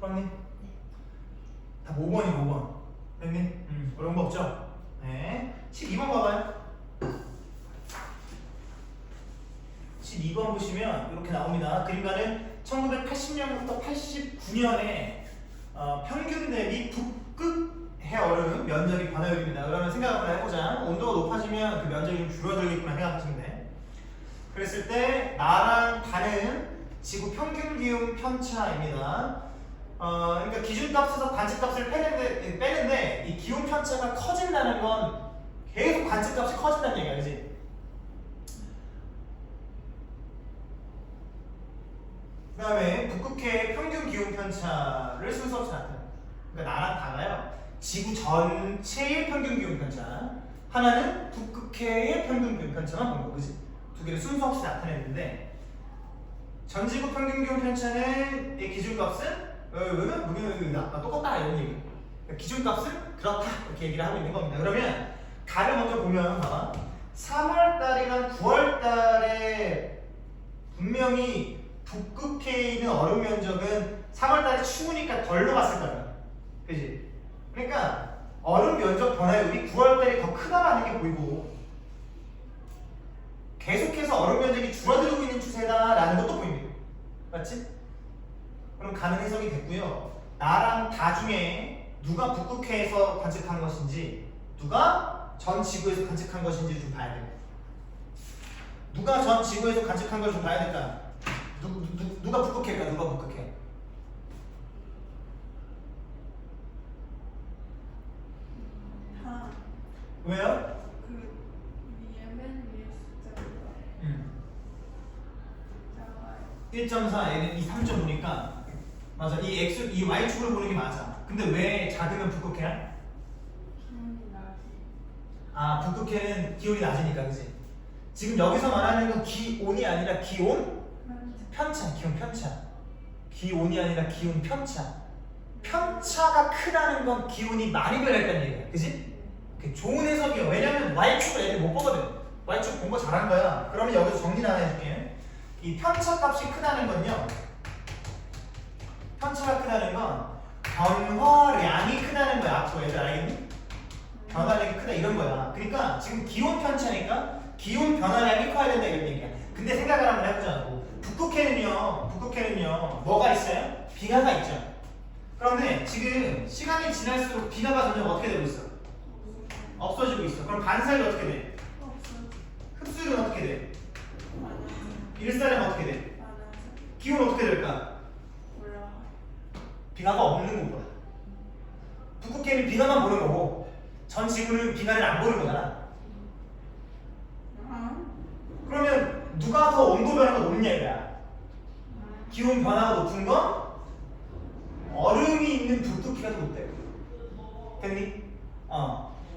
풀었니? 다 5번이 5번. 됐니? 어려운 거 없죠? 네. 12번 봐봐요. 12번 보시면 이렇게 나옵니다. 그림가는 1980년부터 89년에 평균 대비 북극 해얼음 면적이 변화율입니다. 그러면 생각을 한번 해보자. 온도가 높아지면 그 면적이 좀 줄어들겠구나 생각하시면 돼. 그랬을 때 나랑 다는 지구 평균 기온 편차입니다. 그러니까 기준값에서 관측값을 빼는데 이 기온 편차가 커진다는 건 계속 관측값이 커진다는 얘기야, 그렇지? 그 다음에 북극해의 평균 기온 편차를 순서없이 나타냅니다. 그러니까 나랑 다가요. 지구 전체의 평균 기온 편차, 하나는 북극해의 평균 기온 편차만 본 거, 그렇지? 두 개를 순서없이 나타냈는데 전지구 평균 기온 편차는 이 기준값은 똑같다 이런 얘기. 그러니까 기준값은 그렇다 이렇게 얘기를 하고 있는 겁니다. 그러면 가를 먼저 보면 봐봐. 3월달이랑 9월달에 분명히 북극해에 있는 얼음 면적은 3월달에 추우니까 덜 녹았을 거야. 그지? 그러니까 얼음 면적 변화율이 9월달이 더 크다라는 게 보이고 계속해서 얼음 면적이 줄어들고 있는 추세다라는 것도 보입니다. 맞지? 그럼 가는 해석이 됐고요. 나랑 다 중에 누가 북극해에서 관측한 것인지 누가 전 지구에서 관측한 것인지 좀 봐야 됩니다. 누가 전 지구에서 관측한 걸 좀 봐야 될까? 누가 북극해일까? 누가 북극해? 다. 왜요? 그 위에 맨 위에 숫자가 작아요. 1.4 얘는 이 3.5니까 맞아. 이 y축을 보는 게 맞아. 근데 왜 작으면 북극해야? 기온이 낮이. 아, 북극해는 기온이 낮으니까, 그치? 지금 여기서 말하는 건 기온이 아니라 기온 편차, 기온 편차. 기온이 아니라 기온 편차. 편차가 크다는 건 기온이 많이 변했다는 얘기야, 그치? 좋은 해석이에요. 왜냐면 y축을 애들 못 보거든. y축 공부 잘한 거야. 그러면 여기서 정리 하나 해줄게. 이 편차 값이 크다는 건요. 편차가 크다는 건 변화량이 크다는 거야. 앞으로 애들 알겠니? 변화량이 크다 이런 거야. 그러니까 지금 기온 편차니까 기온 변화량이 커야 된다 이런 얘기야. 근데 생각을 한번 해보자고. 북극해는요 뭐가 있어요? 빙하가 있죠. 그런데 지금 시간이 지날수록 빙하가 점점 어떻게 되고 있어? 없어지고 있어. 그럼 반사율이 어떻게 돼? 흡수율은 어떻게 돼? 일사량은 어떻게 돼? 기온은 어떻게 될까? 빙하가 없는 곳보다. 북극해는 빙하만 보는 거고 전 지구는 빙하를 안 보는 거잖아. 그러면 누가 더 온도 변화가 높냐 이거야. 기온 변화가 높은 건 얼음이 있는 북극해가 더 높대. 됐니?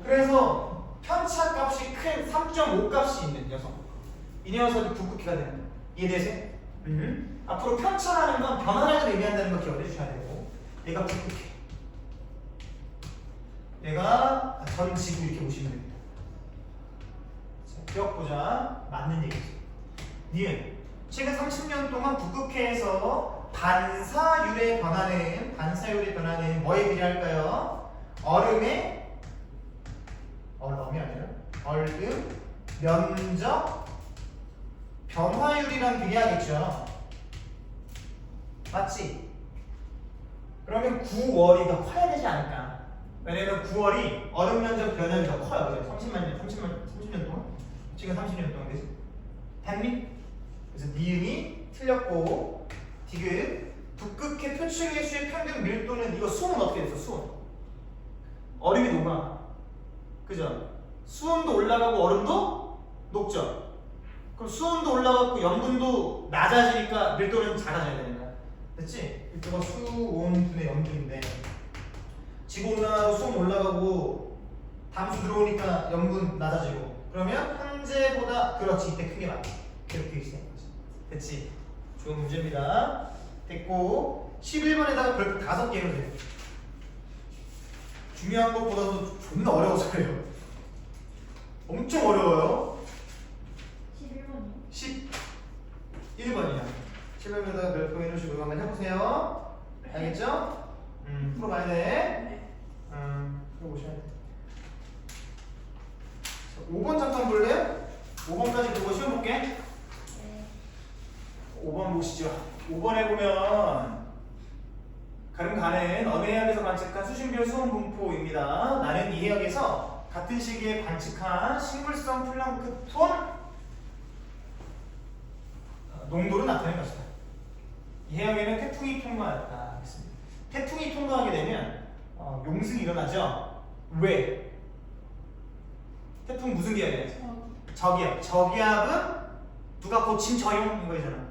그래서 편차 값이 큰 3.5 값이 있는 녀석. 이 녀석이 북극해가 되는 거야. 이해되세요? 앞으로 편차라는 건 변화량을 의미한다는 걸 기억해 주셔야 되고 얘가 북극해. 얘가 전 지구 이렇게 보시면 됩니다. 자, 기억 보자. 맞는 얘기죠. 니은 최근 30년 동안 북극해에서 반사율의 변화는 뭐에 비례할까요? 얼음이 아니라 얼음 면적 변화율이랑 비례하겠죠. 맞지? 그러면 9월이 더 커야 되지 않을까? 왜냐면 9월이 얼음 면적 변화율이 더 커요. 그죠? 30년 동안? 지금 30년 동안 되지? 됐니? 그래서 니은이 틀렸고 디귿 북극해 표층의 평균 밀도는 이거 수온은 어떻게 됐어? 수온 얼음이 녹아. 그죠? 수온도 올라가고 얼음도 녹죠? 그럼 수온도 올라가고 염분도 낮아지니까 밀도는 작아져야 되는 거야. 됐지? 밀도가 수온분의 염분인데 지구 온난화로 수온 올라가고 담수 들어오니까 염분 낮아지고 그러면 현재보다 그렇지 이때 크게 맞아. 이렇게 되는 거지. 됐지? 좋은 문제입니다. 됐고 11번에다가 별표 5개로 돼. 중요한 것보다도 존나 어려워서 그래요. 엄청 어려워요. 11번이요. 11번에다가 별표 해놓으시고 한번 해보세요. 알겠죠? 풀어봐야 돼. 풀어보셔야 돼. 5번 잠깐 볼래요? 5번까지 보고 시험 볼게. 5번 보시죠. 5번에 보면 가는 어느 해역에서 관측한 수신별 수온 분포입니다. 나는 이 해역에서 같은 시기에 관측한 식물성 플랑크톤 농도를 나타낸 것이다. 이 해역에는 태풍이 통과했다. 하겠습니다. 태풍이 통과하게 되면 용승이 일어나죠. 왜? 태풍 무슨 기압이에요? 저기압. 저기압은 누가 고침 저용 이거잖아.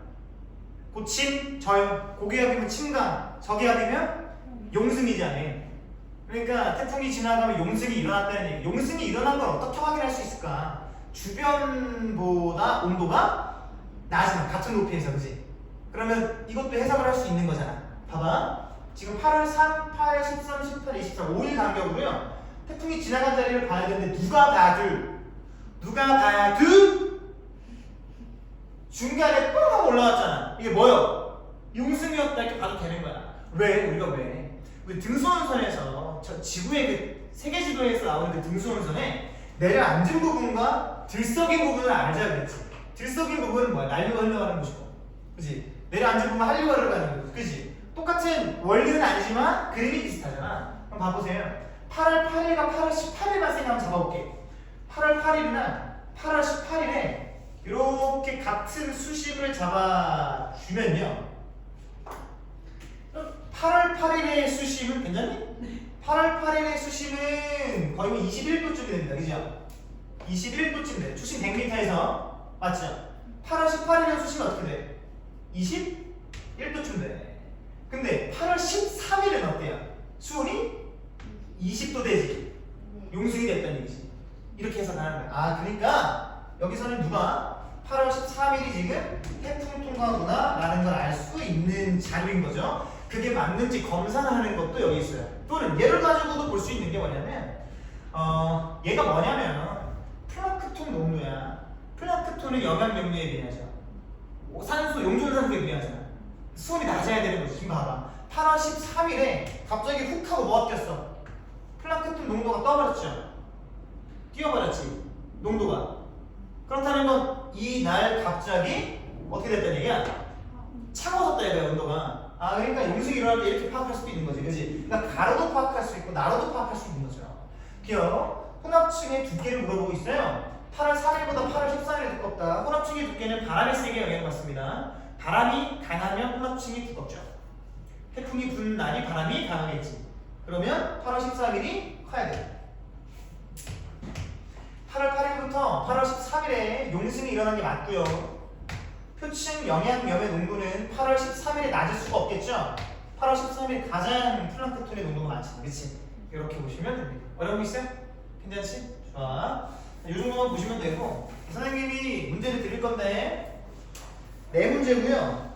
고침 저용. 고기압이면 침강. 저기압이면 용승이잖아요. 그러니까 태풍이 지나가면 용승이 일어났다는 얘기. 용승이 일어난 걸 어떻게 확인할 수 있을까? 주변보다 온도가 낮으면 같은 높이에서, 그지? 그러면 이것도 해석을 할 수 있는 거잖아. 봐봐. 지금 8월 3, 8, 13, 18, 24, 5일 간격으로요. 태풍이 지나간 자리를 봐야 되는데 누가 봐도 중간에 뻥 하고 올라왔잖아. 이게 뭐요? 용승이었다 이렇게 봐도 되는 거야. 왜? 우리가 왜? 우리 등수원선에서 저 지구의 그 세계 지도에서 나오는 그 등수원선에 내려앉은 부분과 들썩인 부분을 알자 그랬지. 들썩인 부분은 뭐야? 난류가 흘러가는 곳이고, 그지? 내려앉은 부분은 한류가 흘러가는 곳, 그지? 똑같은 원리는 아니지만 그림이 비슷하잖아. 그럼 봐보세요. 8월 8일과 8월 18일만 생각하면 잡아볼게. 8월 8일이나 8월 18일에 이렇게 같은 수식을 잡아주면요. 8월 8일의 수심은 괜찮니? 8월 8일의 수심은 거의 21도쯤 됩니다. 그죠? 21도쯤 돼. 수심 100m에서. 맞죠? 8월 18일의 수심은 어떻게 돼? 21도쯤 돼. 근데 8월 13일은 어때요? 수온이 20도 되지. 용승이 됐다는 얘기지. 이렇게 해서 가는 거야. 아, 그러니까 여기서는 누가 8월 13일이 지금 태풍 통과구나 라는 걸 알 수 있는 자료인 거죠. 그게 맞는지 검사하는 것도 여기 있어요. 또는 얘를 가지고도 볼 수 있는 게 뭐냐면 얘가 뭐냐면 플랑크톤 농도야. 플랑크톤은 영양 용도에 비하죠. 산소, 용존산소에 비하잖아. 수온이 낮아야 되는 거지. 지금 봐봐. 8월 13일에 갑자기 훅 하고 뭐가 뛰었어? 플랑크톤 농도가 떠버렸죠. 뛰어버렸지. 농도가. 그렇다는 건 이 날 갑자기 어떻게 됐다는 얘기야? 차가워졌다 이거야, 온도가. 아, 그러니까 용승이 일어날 때 이렇게 파악할 수도 있는 거지, 그지? 그러니까 가로도 파악할 수 있고 나로도 파악할 수 있는 거죠. 기억, 혼합층의 두께를 물어보고 있어요. 8월 3일보다 8월 13일이 두껍다. 혼합층의 두께는 바람이 세게 영향받습니다. 바람이 강하면 혼합층이 두껍죠. 태풍이 부는 날이 바람이 강하겠지. 그러면 8월 13일이 커야 돼. 8월 8일부터 8월 13일에 용승이 일어난 게 맞고요. 표층 영양염의 농도는 8월 13일에 낮을 수가 없겠죠. 8월 13일 가장 플랑크톤의 농도가 많지, 그렇지? 이렇게 보시면 됩니다. 어려운 거 있어요? 괜찮지? 좋아. 이 정도만 보시면 되고, 선생님이 문제를 드릴 건데 네 문제고요.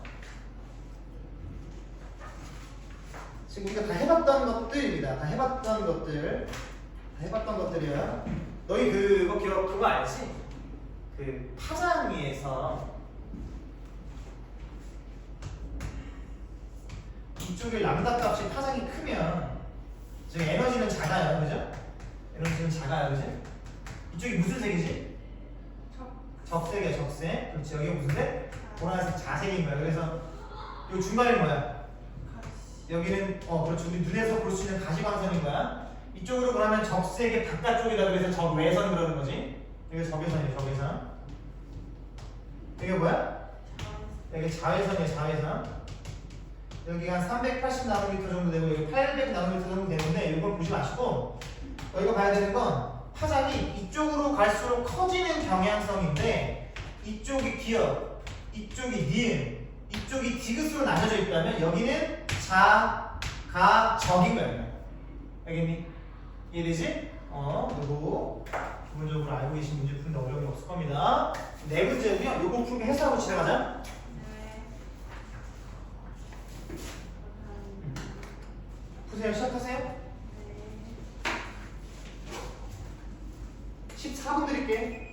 지금 우리가 다 해봤던 것들입니다. 다 해봤던 것들이야. 너희 그거 알지? 그 파장위에서 이쪽에 람다 값이 파장이 크면 지금 에너지는 작아요, 그죠? 에너지는 작아요, 그지? 이쪽이 무슨 색이지? 적색이야, 적색. 그렇지. 여기가 무슨 색? 보라색, 자색인 거야. 그래서 요 중간에 뭐야? 여기는 그렇지. 우리 눈에서 볼 수 있는 가시광선인 거야. 이쪽으로 보라면 적색의 바깥쪽이다 그래서 적외선 그러는 거지. 여기 적외선이야, 적외선. 이게 뭐야? 여기 자외선이야, 자외선. 여기가 한 380 나노미터 정도 되고 여기 800 나노미터 정도 되는데 이걸 보지 마시고 여기가 봐야 되는 건 파장이 이쪽으로 갈수록 커지는 경향성인데 이쪽이 기역, 이쪽이 니은, 이쪽이 디귿으로 나눠져 있다면 여기는 자, 가, 적인 거예요. 알겠니? 이해되지? 요거 기본적으로 알고 계신 문제 푸는데 어려움이 없을 겁니다. 네 문제고요. 요거 풀면 해설하고 지나가자. 푸세요. 시작하세요. 14분 드릴게.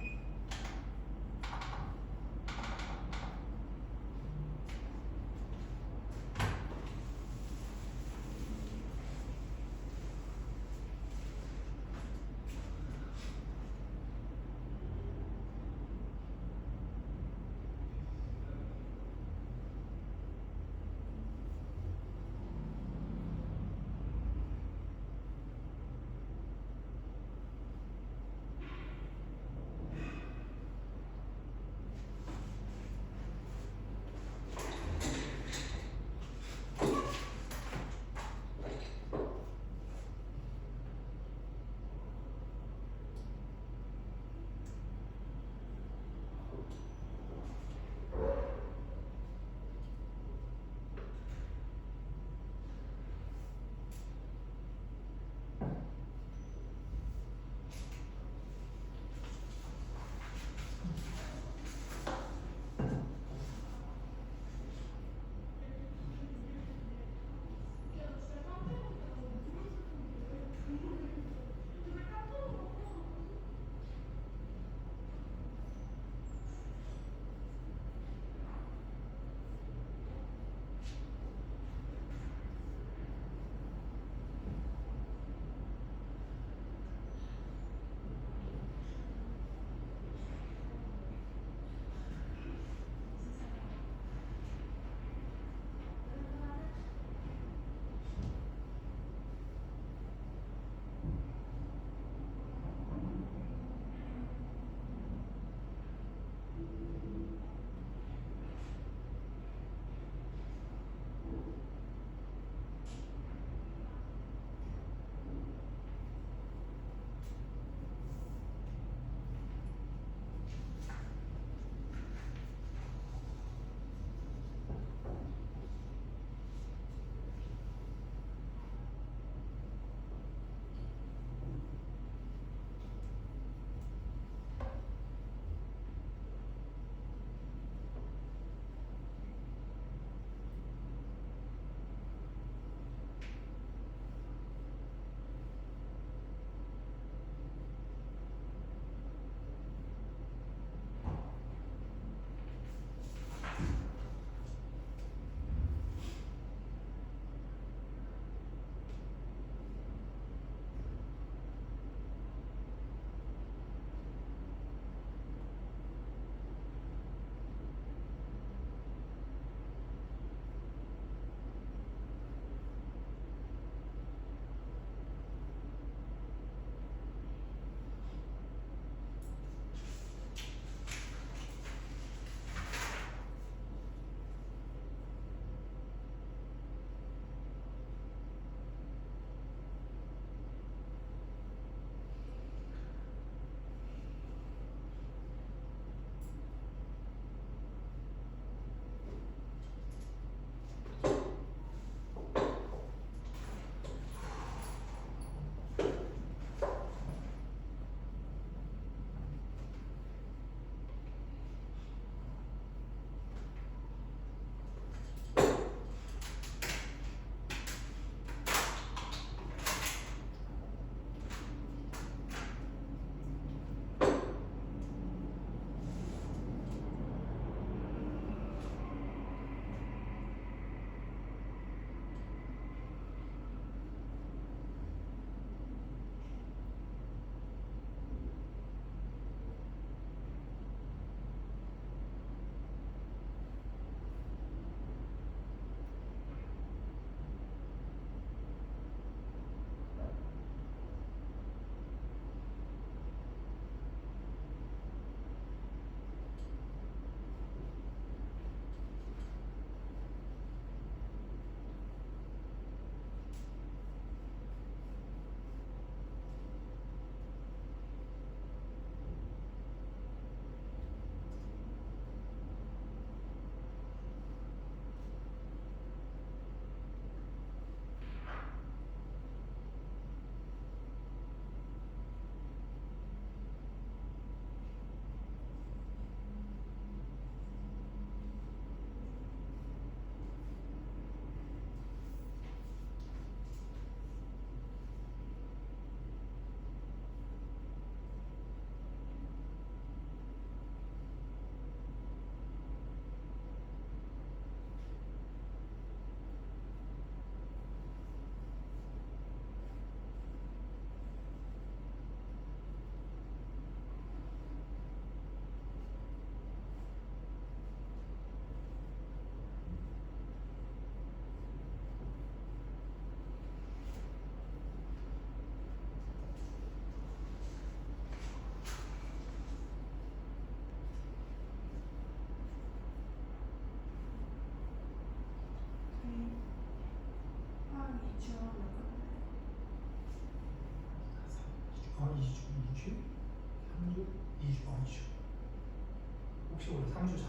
2주 하면 끝내. 2주? 3주? 2주? 2주. 혹시 원래 3주잖아.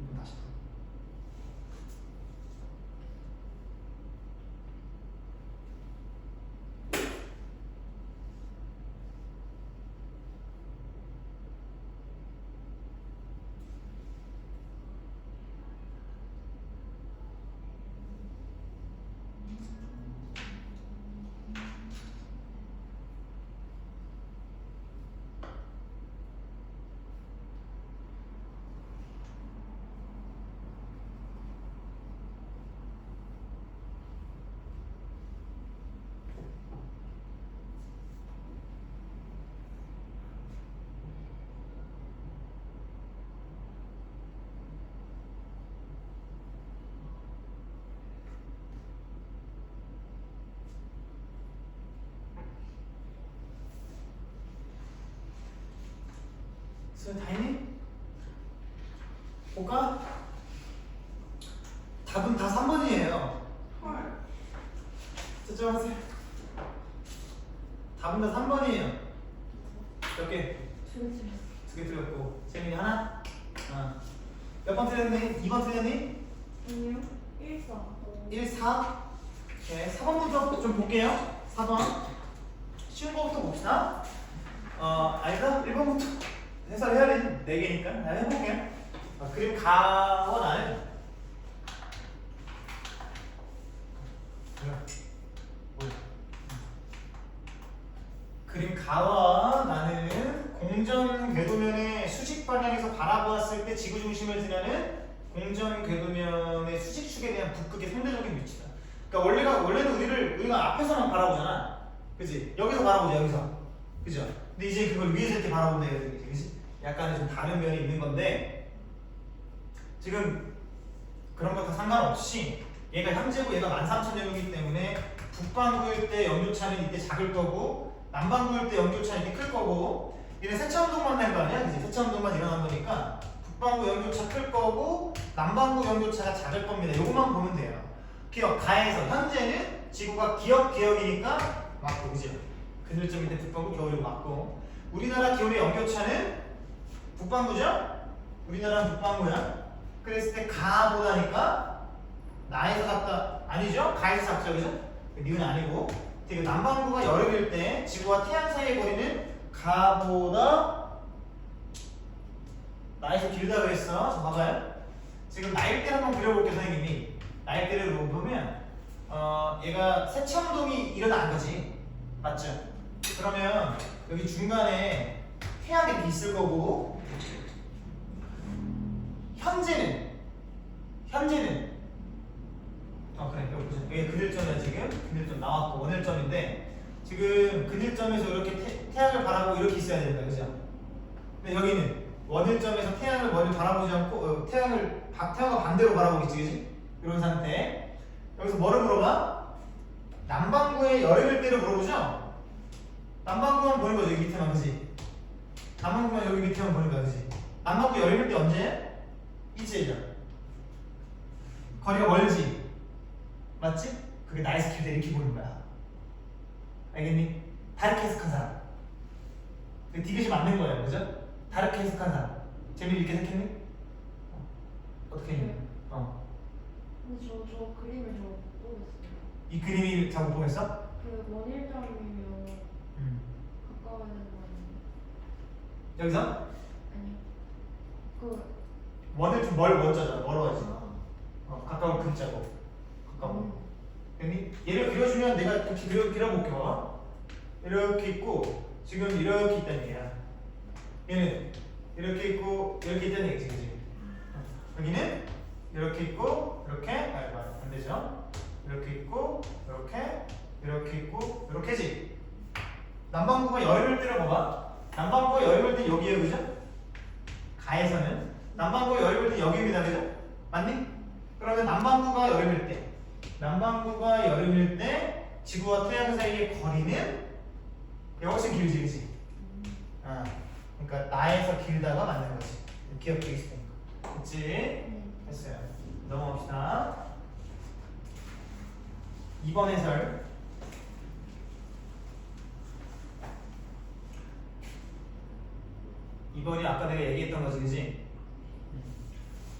이건 다시 풀어. 수현 다 했니? 볼까? 답은 다 3번이에요. 헐. 집중하세요. 답은 다 3번이에요. 몇 개? 두 개 틀렸고 재민이 하나? 몇 번 틀렸니? 2번 틀렸니? 아니요. 1, 4. 1, 4. 네, 4번부터 좀 볼게요. 4번. 쉬운 거부터 봅시다. 아니다. 1번부터 해설해야 돼. 4개니까. 나 해볼게요. 그림 가와 나는 그림 가와 나는 공전 궤도면의 수직 방향에서 바라보았을 때 지구 중심을 지나는 공전 궤도면의 수직축에 대한 북극의 상대적인 위치다. 그러니까 원래는 우리가 앞에서만 바라보잖아. 그치? 여기서 바라보자, 여기서. 그죠? 근데 이제 그걸 위에서 이렇게 바라본다, 그치? 약간의 좀 다른 면이 있는 건데, 지금 그런 것과 상관없이 얘가 현재고 얘가 13,000년이기 때문에 북반구일 때 연교차는 이때 작을 거고, 남반구일 때 연교차는 이때 클 거고, 얘는 세차운동만 낸 거 아니야? 그치? 세차운동만 일어난 거니까 북반구 연교차 클 거고, 남반구 연교차가 작을 겁니다. 요것만 보면 돼요. 기억, 가에서 현재는 지구가 기억이니까 맞고, 그죠? 그늘점인데 북반구 겨울이고 맞고, 우리나라 기온의 연교차는 북반구죠? 우리나라는 북반구야. 그랬을 때 가보다니까 나에서 작다 아니죠? 가에서 작죠, 그죠? 니은 아니고. 되게 남반구가 여름일 때 지구와 태양 사이의 거리는 가보다 나에서 길다 그랬어. 자, 봐봐요. 지금 나일대를 한번 그려볼게요, 선생님이. 나일대를 보면 얘가 세차운동이 일어난 거지, 맞죠? 그러면 여기 중간에 태양이 있을 거고, 현재는 그래, 여기 보자. 여기 그늘점이야. 지금 그늘점 나왔고 원일점인데, 지금 그늘점에서 이렇게 태양을 바라보고 이렇게 있어야 된다, 그죠? 근데 여기는 원일점에서 태양을 멀리 바라보지 않고 태양과 반대로 바라보고 있지, 그지? 이런 상태. 여기서 뭐를 물어봐? 남반구의 여름일 때를 물어보죠? 남반구만 보는 거죠, 여기 밑에만, 그지? 남반구만 여기 밑에만 보는 거야, 그지? 남반구 여름일 때 언제? 이치이죠. 거리가 멀지, 맞지? 그게 나의 스킬 때 이렇게 보는 거야. 알겠니? 다르게 해석한 사람. 근데 디귿이 맞는 거예요, 그죠? 다르게 해석한 사람. 재민이 이렇게 생각했니? 어떻게 했니? 근데 저 그림을 저 못 보겠어요. 이 그림이 잘 못 보겠어? 그 원일점이면 가까워야 되는 거 아니에요? 여기서 아니요. 그 원을 좀 멀어지잖아. 멀어야지. 아. 가까운 글자고. 가까운. 됐니? 얘를 그려주면 내가 이렇게 그려볼게. 봐봐. 이렇게 있고 지금 이렇게 있다는 얘기야. 얘는 이렇게 있고 이렇게 있다는 얘기지, 그지? 여기는 이렇게 있고 이렇게 안 되죠? 이렇게 있고 이렇게 있고 이렇게지. 남반구가 열을 때려봐봐. 남반구가 열을 때 여기에요, 그죠? 가에서는 남반구가 열을 때 여기입니다, 그죠? 맞니? 그러면 남반구가 여름일 때 지구와 태양 사이의 거리는 훨씬 길지, 그지? 그러니까 나에서 길다가 맞는 거지. 기억되기 있으니까. 그치? 됐어요. 넘어갑시다. 2번 해설. 이번이 아까 내가 얘기했던 거지, 그지?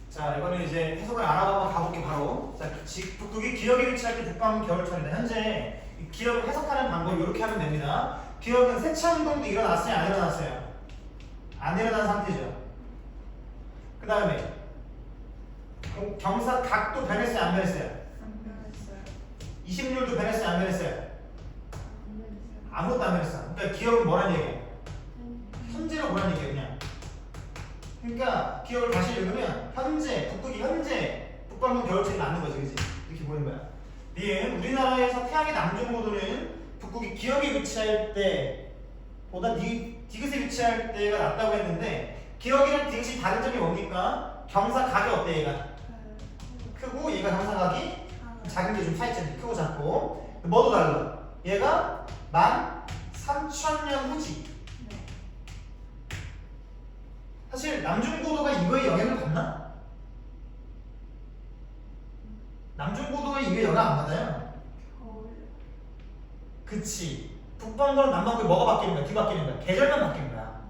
자, 이거는 이제 해석을 알아보면 가볼게, 바로. 자, 북극이 기역에 위치할 때 북방은 겨울철이다. 현재 이 기역을 해석하는 방법 이렇게 하면 됩니다. 기역은 세차 운동도 일어났어요, 안 일어났어요? 안 일어난 상태죠. 그 다음에 경사 각도 변했어요, 안 변했어요? 안 변했어요. 20률도 변했어요, 안 변했어요? 안 되겠어요. 아무것도 안 변했어. 그러니까 기억은 뭐란 얘기야? 현재로 뭐란 얘기야, 그냥. 그러니까 기억을 다시 읽으면 북극이 현재 북방구 겨울철이 맞는 거지, 그지? 이렇게 보는 거야. 니은 우리나라에서 태양의 남중고도는 북극이 기역에 위치할 때보다 디귿에 위치할 때가 낫다고 했는데 기역이랑 디귿이 다른 점이 뭡니까? 경사각이 어때, 얘가? 크고 얘가 경사각이 작은 게 좀 차이점이 크고 작고. 뭐도 달라? 얘가 13,000년 후지. 사실 남중고도가 이거에 영향을 받나? 남중고도가 이거에 영향 안 받아요. 그치. 북반구랑 남반구에 뭐가 바뀌는 거야? 뒤바뀌는 거야? 계절만 바뀌는 거야.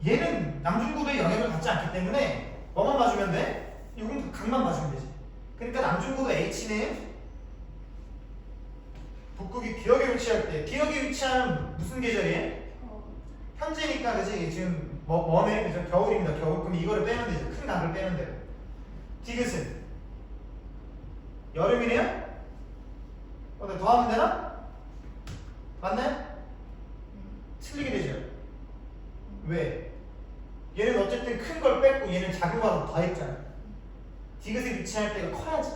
얘는 남중고도에 영향을 받지 않기 때문에 뭐만 봐주면 돼? 이건 각만 봐주면 되지. 그러니까 남중고도 H는 북극이 기역에 위치할 때, 기역에 위치하는 무슨 계절이에요? 현재니까, 그치? 지금 뭐네? 그죠? 겨울입니다. 겨울. 그럼 이거를 빼면 되죠. 큰 각을 빼면 돼요. 디귿은 여름이네요? 근데 더하면 되나? 맞나요? 틀리게 되죠. 왜? 얘는 어쨌든 큰 걸 뺐고 얘는 작은 거로 더했잖아. 디귿에 위치할 때가 커야지.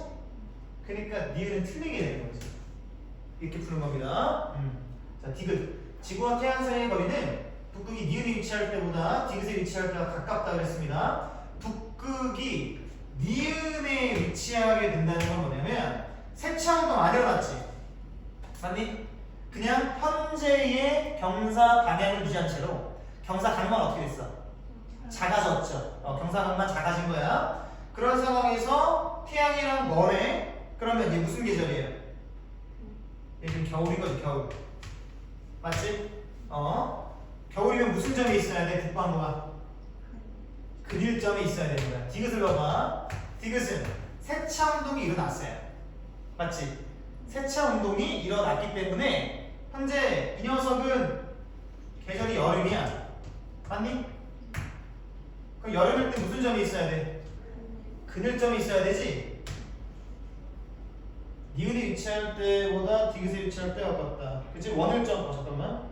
그러니까 니은은 틀리게 되는 거지. 이렇게 푸는 겁니다. 자, 디귿. 지구와 태양 사이의 거리는 북극이 니은에 위치할 때보다 디귿에 위치할 때가 가깝다 그랬습니다. 북극이 니은에 위치하게 된다는 건 뭐냐면 세차운동 안 일어났지? 맞니? 그냥 현재의 경사 방향을 유지한 채로 경사각만 어떻게 됐어? 작아졌죠. 경사각만 작아진 거야. 그런 상황에서 태양이랑 뭐네? 그러면 얘 무슨 계절이에요? 얘 지금 겨울인 거지, 겨울. 맞지? 겨울이면 무슨 점이 있어야 돼? 북반구가 근일점이 있어야 되는 거야. 디귿을 봐봐. 디귿은 세차 운동이 일어났어요. 맞지? 세차 운동이 일어났기 때문에 현재 이 녀석은 계절이 여름이야. 맞니? 그럼 여름일 때 무슨 점이 있어야 돼? 근일점이 있어야 되지? 니은이 위치할 때보다 디귿에 위치할 때가 가깝다. 그치? 원일점. 잠깐만.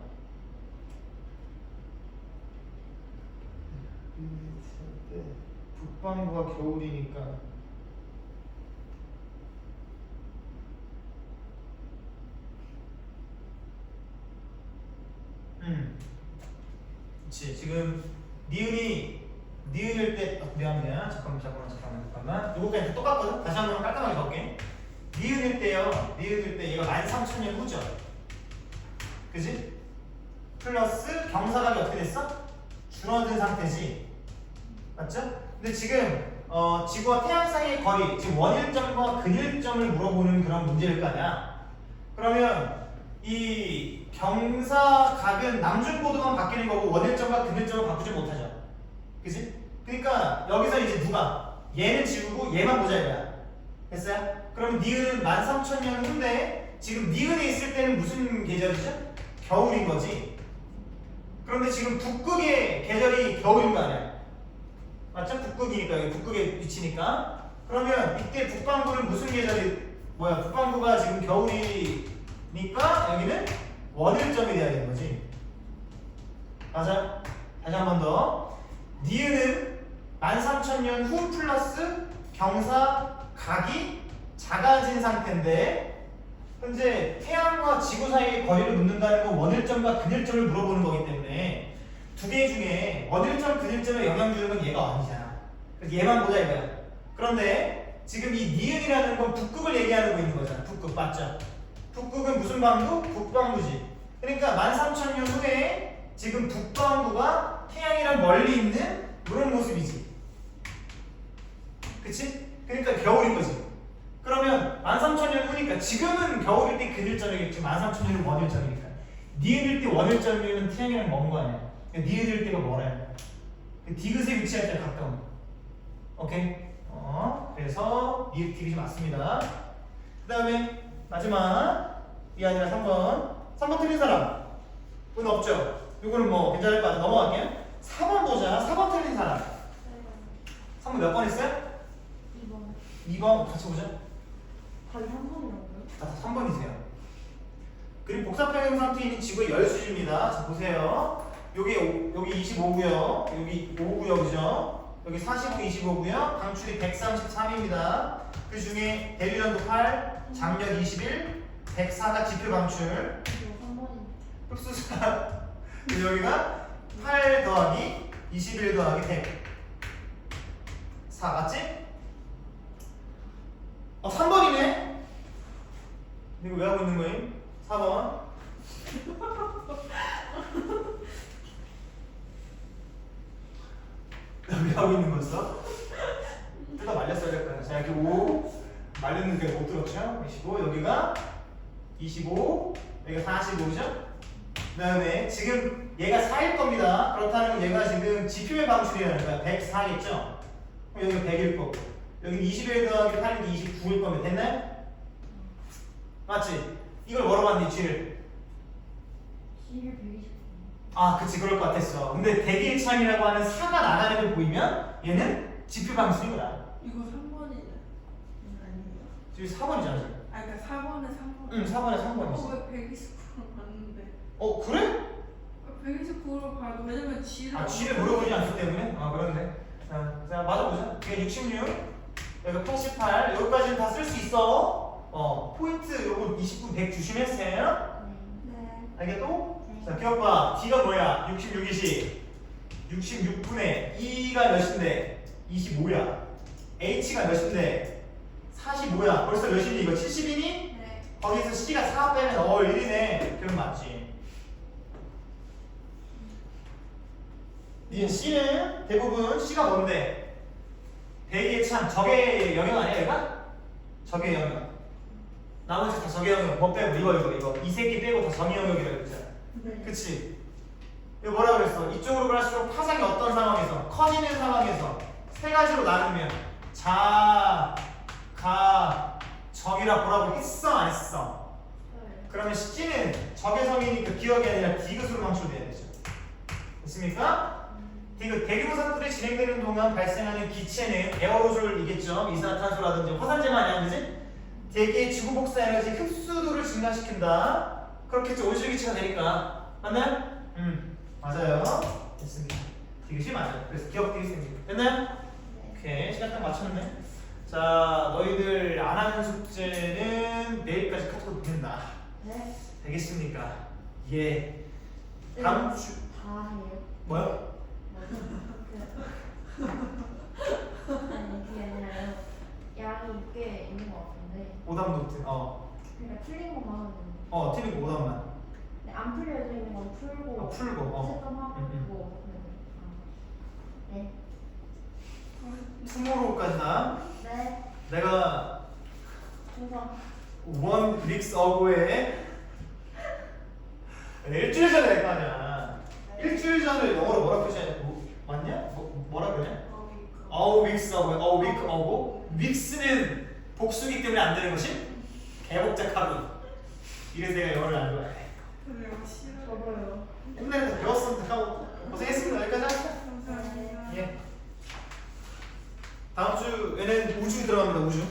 북반구가 겨울이니까 그치. 지금 니은일 때 미안해. 잠깐만. 요거까지 똑같거든? 다시 한번 깔끔하게 넣을게. 니은일 때요. 니은일 때 얘가 13,000년 후죠. 그지? 플러스 경사각이 어떻게 됐어? 줄어든 상태지. 맞죠? 근데 지금 지구와 태양 사이의 거리, 즉 원일점과 근일점을 물어보는 그런 문제일 거 아니야. 그러면 이 경사각은 남중고도만 바뀌는 거고 원일점과 근일점을 바꾸지 못하죠. 그치? 그러니까 여기서 이제 누가 얘는 지구고 얘만 보자 이거야. 됐어요? 그럼 니은은 13,000년 후인데 지금 니은에 있을 때는 무슨 계절이죠? 겨울인 거지. 그런데 지금 북극의 계절이 겨울인 거 아니야? 맞죠? 북극이니까 여기 북극의 위치니까. 그러면 이때 북반구는 무슨 계절이 뭐야? 북반구가 지금 겨울이니까 여기는 원일점이 돼야 되는 거지. 맞아? 다시 한 번 더. 니은은 13,000년 후 플러스 경사각이 작아진 상태인데 현재 태양과 지구 사이의 거리를 묻는다는 건 원일점과 근일점을 물어보는 거기 때문에 두 개 중에 원일점, 근일점에 영향 주는 건 얘가 아니잖아. 그래서 얘만 보자 이거야. 그런데 지금 이 니은이라는 건 북극을 얘기하고 있는 거잖아. 북극 맞죠? 북극은 무슨 반구? 북반구지. 그러니까 13,000년 후에 지금 북반구가 태양이랑 멀리 있는 그런 모습이지. 그치? 그러니까 겨울인 거지. 그러면 13,000년 후니까 지금은 겨울일 때 근일점이겠지. 13,000년은 원일점이니까. 니은일 때 원일점이면 태양이랑 먼 거 아니야. 그러니까 니은일 때가 뭐래? 그 디귿에 위치할 때 가까운 거. 오케이? 그래서 니은 디귿이 맞습니다. 그 다음에 마지막 이 아니라 3번. 3번 틀린 사람 은 없죠? 이거는 뭐 괜찮을 것 같아. 넘어갈게요. 4번 보자. 4번 틀린 사람. 3번 몇 번 있어요? 2번. 2번 같이 보자. 거의 3번이라고요? 다 3번이세요. 그리고 복사평형 상태에 있는 지구의 열수지입니다. 자 보세요. 여기 25고요. 여기 5고요. 그죠? 여기 45, 25고요. 방출이 133입니다. 그 중에 대류전도 8, 장력 21, 104가 지표 방출. 이거 3번인데. 흡수사. 그리고 여기가 8 더하기 21 더하기 100. 4 맞지? 3번이네? 이거 왜 하고 있는 거임? 4번. 왜 하고 있는 거였어? 뜯어 말렸어야 될 거야. 자, 이렇게 5. 말렸는데 못 들었죠? 25. 여기가 25. 여기가 45죠? 그 다음에 지금 얘가 4일 겁니다. 그렇다면 얘가 지금 지표의 방출이라는 거야. 104겠죠? 그럼 여기가 100일 거고. 여기 21 더하기 8인데 29일 거면 됐나요? 맞지? 이걸 뭐라고 하는데 G를? G를 129. 아 그치 그럴 것 같았어. 근데 대기의 창이라고 하는 4가 나가는 걸 보이면 얘는 지표 방식인 거야. 이거 3번이 아니에요? 지금 4번이잖아 지금. 아 그러니까 4번에 3번. 응 4번에 3번이지. 왜 129로 봤는데? 그래? 129로 봐도 왜냐면 G를 G를 물어보지 않기 때문에? 그런데 자 맞아보자. 이게 66 여기가 88 여기까지는 다 쓸 수 있어. 포인트 요거 29, 100 조심했어요. 네. 알겠고? 네. 자 기억봐. D가 뭐야? 66이지. 66분의 2가 몇인데? 25야. H가 몇인데? 45야. 벌써 몇이니? 이거 70이니? 네. 거기서 C가 4 빼면 1이네. 그럼 맞지. 이 C는 대부분 C가 뭔데? 대기의 창, 적의 영역 아니야 얘가? 적의 영역. 나머지 다 적의 영역. 뭐 빼고 이거 이 새끼 빼고 다 정의 영역이라고 그랬잖아. 네. 그치? 이거 뭐라 그랬어? 이쪽으로 갈수록 파장이 어떤 상황에서? 커지는 상황에서 세 가지로 나누면 자, 가, 적이라 보라고 했어 안 했어? 네. 그러면 C는 적의 성이니까 기억이 아니라 디귿으로 방출돼야 되죠. 됐습니까? 디귿 대기고사들이 진행되는 동안 발생하는 기체는 에어로졸이겠죠. 이산화탄소라든지 화산재만이 아니지? 대기의 지구 복사 에너지 흡수도를 증가시킨다. 그렇겠죠. 온실기체가 되니까. 맞나요? 맞아요. 됐습니다. 디귿이 맞아요. 그래서 기억 디귿입니다. 됐나요? 오케이. 시간 딱 맞췄네. 자, 너희들 안 하는 숙제는 내일까지 카톡으로 보낸다. 네. 되겠습니까? 예. 다음 주 다 해요? 뭐요? 아니 그게 아니라요. 양이 꽤 있는 것 같은데. 오답 노트. 그러니까 틀린 것만 하면 되는 거. 틀리고 오답만. 근데 안 풀려져 있는 건 풀고. 풀고. 체크하고. 뭐. 네. 투모로우까지나 네. 내가 충성. 원 윅스 어고에 일주일 전에 할 거 아니야. 일주일 전을 영어로 뭐라 표시하냐? 맞냐? 뭐라 그러냐? 어우 윅스 어고, 어우 윅 어고. 윅스는 복수기 때문에 안 되는 것이 개복잡하고. 이래서 내가 영어를 안 좋아해. 근데 이거 싫어. 저도요. 옛날에 다 배웠었는데 하고 고생했습니다. 여기까지 합시다. 감사합니다. 예. 다음 주에는 우주 들어갑니다. 우주.